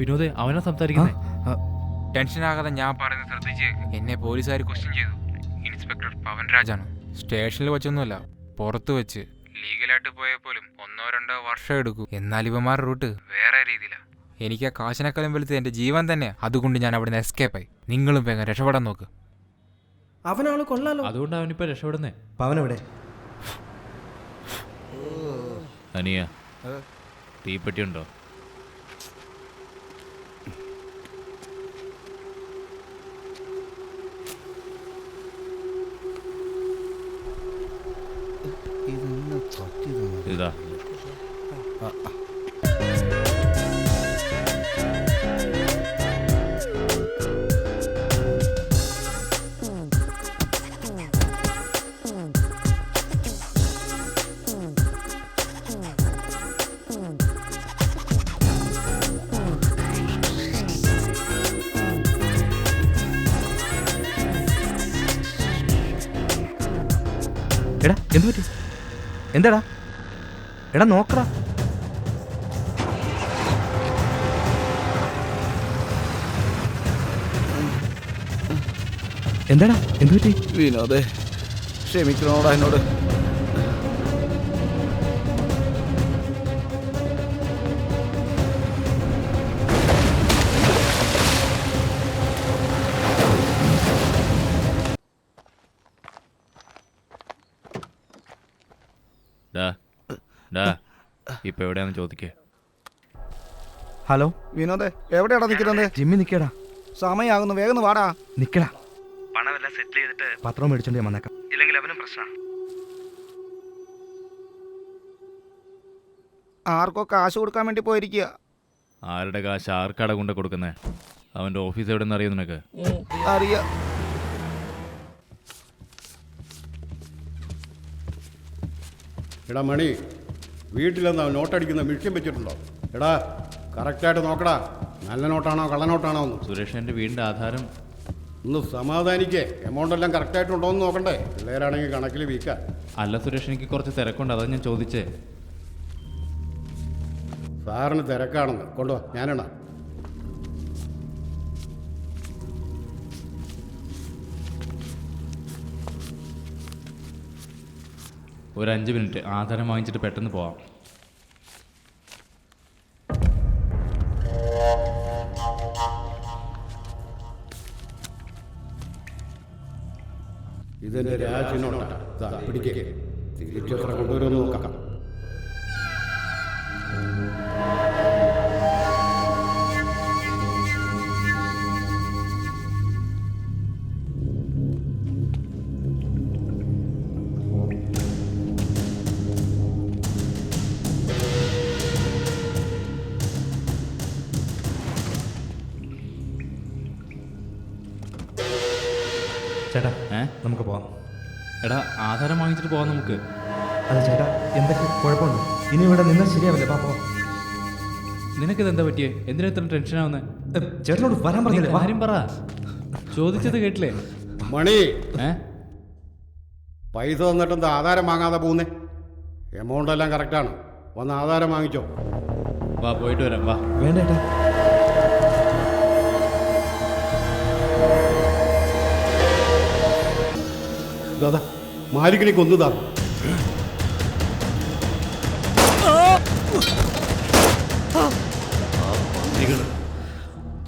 വിനോദേ, അവനാ സംസാരിക്കുന്നേ. ടെൻഷൻ ആകാതെ ഞാൻ പറയുന്നത് ശ്രദ്ധിച്ച്. എന്നെ പോലീസുകാർ ക്വസ്റ്റ്യൻ ചെയ്തു. ഇൻസ്പെക്ടർ പവൻരാജാണ്. സ്റ്റേഷനിൽ വെച്ചൊന്നുമല്ല, പുറത്ത് വെച്ച്. ലീഗലായിട്ട് പോയാൽ പോലും 1-2 വർഷം എടുക്കും. എന്നാൽ ഇവന്മാരുടെ റൂട്ട് വേറെ രീതിയിലാണ്. എനിക്ക് ആ കാശിനേക്കാളും വലുത് എൻ്റെ ജീവൻ തന്നെ. അതുകൊണ്ട് ഞാൻ അവിടെ നിന്ന് എസ്കേപ്പായി. നിങ്ങളും വേഗം രക്ഷപ്പെടാൻ നോക്ക്. അവനാള് കൊള്ളാലോ. അതുകൊണ്ട് അവനിപ്പോ രക്ഷപ്പെടുന്നേ. പവനെവിടെ? അനിയ, തീപ്പെട്ടി ഉണ്ടോ? ഇതാ. എടാ, എന്തു പറ്റി? എന്താടാ? എടാ നോക്കടാ. എന്താടാ, എന്തു പറ്റി? വിനോദേ, ക്ഷമിക്കണോടാ എന്നോട്. ഇപ്പൊ എവിടെയാന്ന് ചോദിക്കേ. ഹലോ വിനോദേ, എവിടെയാടാ നിൽക്കുന്നത്? ജിമ്മി നിക്കടാ. സമയമാകുന്നു, വേഗം വാടാ. നിക്കടാ. പണമെല്ലാം സെറ്റിൽ ചെയ്തിട്ട് പത്രം മേടിച്ചോണ്ട് ഞാൻ വന്നേക്കാം. ഇല്ലെങ്കിൽ അവനും പ്രശ്നമാണ്. ആർക്കോ കാശ് കൊടുക്കാൻ വേണ്ടി പോയിരിക്കുക. ആരുടെ കാശ് ആർക്കാടെ കൊണ്ട് കൊടുക്കുന്നേ? അവന്റെ ഓഫീസ് എവിടെ നിന്ന് അറിയോ നിനക്ക്? അറിയാം. എടാ മണി, വീട്ടിലെന്താ നോട്ടടിക്കുന്ന മിഷ്യം വെച്ചിട്ടുണ്ടോ? എടാ, കറക്റ്റായിട്ട് നോക്കടാ, നല്ല നോട്ടാണോ കള്ളനോട്ടാണോ എന്ന്. സുരേഷ്, എൻ്റെ വീടിൻ്റെ ആധാരം ഒന്ന് സമാധാനിക്കേ. എമൗണ്ട് എല്ലാം കറക്റ്റായിട്ടുണ്ടോ എന്ന് നോക്കണ്ടേ? പിള്ളേരാണെങ്കിൽ കണക്കിൽ വീക്കാ. അല്ല സുരേഷ്, എനിക്ക് കുറച്ച് തിരക്കുണ്ട്, അതാ ഞാൻ ചോദിച്ചേ. സാറിന് തിരക്കാണെന്ന് കൊണ്ടുവാ, ഞാനെണ്ണ. ഒരു 5 മിനിറ്റ് ആധാരം വാങ്ങിച്ചിട്ട് പെട്ടെന്ന് പോവാം. ഇതെന്റെ രാജിനോട്ടാ. പിടിക്കേ തിരിച്ചെത്ര കൊണ്ടുവരുമെന്ന് നോക്കാം. ചേട്ടാ നമുക്ക് പോവാം. എടാ ആധാരം വാങ്ങിച്ചിട്ട് പോവാം നമുക്ക്. അതെ ചേട്ടാ, എന്തൊക്കെ കുഴപ്പമുണ്ട്? ഇനി ഇവിടെ നിന്നാൽ ശരിയാവില്ല. പാപ്പോ നിനക്കിത് എന്താ പറ്റിയേ? എന്തിനാ ഇത്ര ടെൻഷനാവുന്നേ? ചേട്ടനോട് വരാൻ പറഞ്ഞില്ലേ? കാര്യം പറ. ചോദിച്ചത് കേട്ടില്ലേ? മണി, പൈസ തന്നിട്ടെന്താ ആധാരം വാങ്ങാതെ പോകുന്നേ? എമൗണ്ട് എല്ലാം കറക്റ്റാണ്. വന്ന് ആധാരം വാങ്ങിച്ചോ. വാ പോയിട്ട് വരാം. വാ. വേണ്ട ചേട്ടാ. ദാദാ മാലിക്കിനെ കൊന്നുതാ.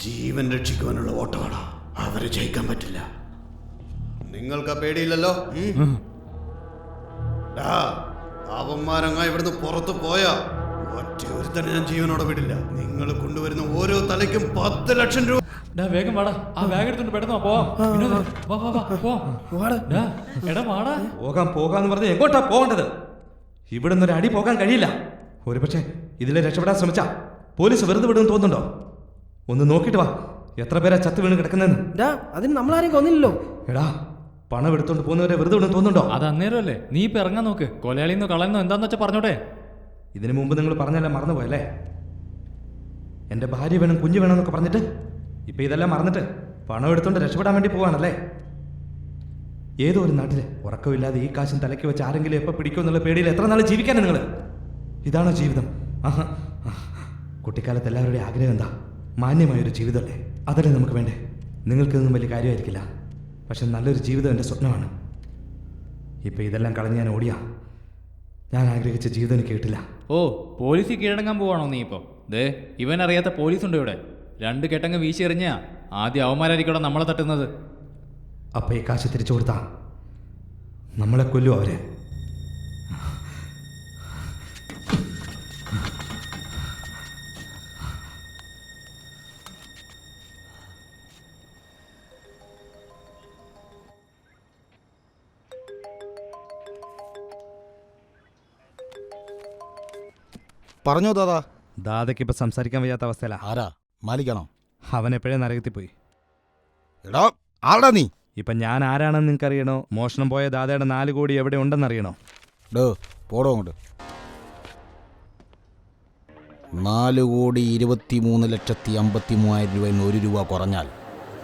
ജീവൻ രക്ഷിക്കുവാനുള്ള ഓട്ടമാണ്. അവരെ ജയിക്കാൻ പറ്റില്ല. നിങ്ങൾക്ക് പേടിയില്ലല്ലോ? അവന്മാരങ്ങ ഇവിടുന്ന് പുറത്തു പോയാ ഒറ്റ ഒരുത്തനെ ഞാൻ ജീവനോടെ വിടില്ല. നിങ്ങൾ കൊണ്ടുവരുന്ന ഓരോ തലയ്ക്കും 10 ലക്ഷം രൂപ. വേഗം വാടാ. ആ ബാഗ് എടുത്തോണ്ട് പെട്ടെന്ന് പോവാം. പോകാന്ന് പറഞ്ഞ് എങ്ങോട്ടാ പോകേണ്ടത്? ഇവിടെ നിന്നൊരു അടി പോകാൻ കഴിയില്ല. ഒരുപക്ഷെ ഇതിലെ രക്ഷപ്പെടാൻ ശ്രമിച്ചാ പോലീസ് വെറുതെ വിടുമെന്ന് തോന്നുന്നുണ്ടോ? ഒന്ന് നോക്കിട്ട് വാ, എത്ര പേരാ ചത്ത് വീണ് കിടക്കുന്നതെന്ന്. അതിന് നമ്മളാരും കൊന്നില്ലല്ലോ. എടാ, പണം എടുത്തോണ്ട് പോകുന്നവരെ വെറുതെ വിടും തോന്നുന്നുണ്ടോ? അത് അന്നേരമല്ലേ. നീ ഇപ്പൊ ഇറങ്ങാൻ നോക്ക്. കൊലയാളിന്നോ കളയെന്നോ എന്താന്ന് വെച്ചാൽ പറഞ്ഞോട്ടെ. ഇതിനു മുമ്പ് നിങ്ങൾ പറഞ്ഞല്ല മറന്നുപോയല്ലേ? എൻ്റെ ഭാര്യ വേണം, കുഞ്ഞ് വേണം എന്നൊക്കെ പറഞ്ഞിട്ട് ഇപ്പൊ ഇതെല്ലാം മറന്നിട്ട് പണം എടുത്തോണ്ട് രക്ഷപ്പെടാൻ വേണ്ടി പോവാണല്ലേ? ഏതോ ഒരു നാട്ടില് ഉറക്കമില്ലാതെ ഈ കാശും തലയ്ക്ക് വെച്ച് ആരെങ്കിലും എപ്പോൾ പിടിക്കുമെന്നുള്ള പേടിയിൽ എത്ര നാൾ ജീവിക്കാനാണ് നിങ്ങൾ? ഇതാണോ ജീവിതം? ആഹാ, കുട്ടിക്കാലത്ത് എല്ലാവരുടെയും ആഗ്രഹം എന്താ? മാന്യമായൊരു ജീവിതമല്ലേ? അതല്ലേ നമുക്ക് വേണ്ടേ? നിങ്ങൾക്കിതൊന്നും വലിയ കാര്യമായിരിക്കില്ല, പക്ഷെ നല്ലൊരു ജീവിതം എൻ്റെ സ്വപ്നമാണ്. ഇപ്പം ഇതെല്ലാം കളഞ്ഞ് ഞാൻ ഓടിയാ ഞാൻ ആഗ്രഹിച്ച ജീവിതം എനിക്ക് കിട്ടില്ല. ഓ, പോലീസ് കീഴടങ്ങാൻ പോവാണോ നീ ഇപ്പോൾ? ദേ, ഇവൻ അറിയാത്ത പോലീസുണ്ട് ഇവിടെ. 2 കെട്ടങ്ങ് വീശി എറിഞ്ഞാ ആദ്യം അവന്മാരായിരിക്കോടെ നമ്മളെ തട്ടുന്നത്. അപ്പം ഈ കാശ് തിരിച്ചു കൊടുത്താ നമ്മളെ കൊല്ലും അവര്. പറഞ്ഞോ ദാദാ. ദാദയ്ക്ക് ഇപ്പം സംസാരിക്കാൻ വയ്യാത്ത അവസ്ഥയിലാ. ആരാ? മാലിക്കാണോ? അവൻ എപ്പോഴേ നരകത്തിപ്പോയി. എടാ, ആടാ നീ? ഇപ്പം ഞാൻ ആരാണെന്ന് നിങ്ങൾക്ക് അറിയണോ? മോഷണം പോയ ദാദയുടെ 4 കോടി എവിടെ ഉണ്ടെന്നറിയണോ? പോടോ അങ്ങോട്ട്. 4,23,53,000 രൂപയിൽ നിന്ന് 1 രൂപ കുറഞ്ഞാൽ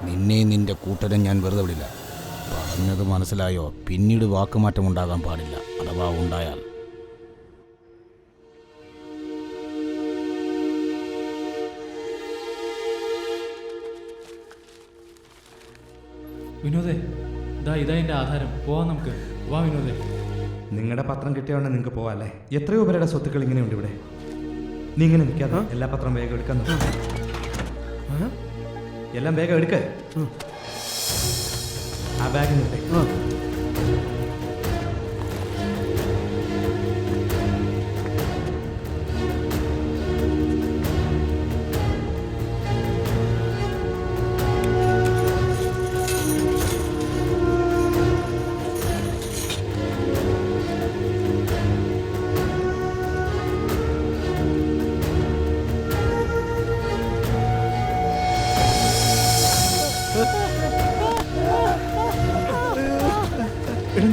നിന്നെ നിന്റെ കൂട്ടരെ ഞാൻ വെറുതെ വിടില്ല. പറഞ്ഞത് മനസ്സിലായോ? പിന്നീട് വാക്കുമാറ്റം ഉണ്ടാകാൻ പാടില്ല. അഥവാ ഉണ്ടായാൽ വിനോദേ, ഇതാ എൻ്റെ ആധാരം. പോവാം നമുക്ക്. വാ വിനോദേ. നിങ്ങളുടെ പത്രം കിട്ടിയോണ്ട് നിങ്ങൾക്ക് പോവാല്ലേ? എത്രയോ പേരുടെ സ്വത്തുക്കൾ ഇങ്ങനെയുണ്ട് ഇവിടെ. നീ ഇങ്ങനെ നിൽക്കാതെ എല്ലാ പത്രം വേഗം എടുക്കാൻ നോക്കാം. എല്ലാം വേഗം എടുക്ക. ആ ബാഗിൽ നിട്ടേ.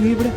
നീ ഇവിടെ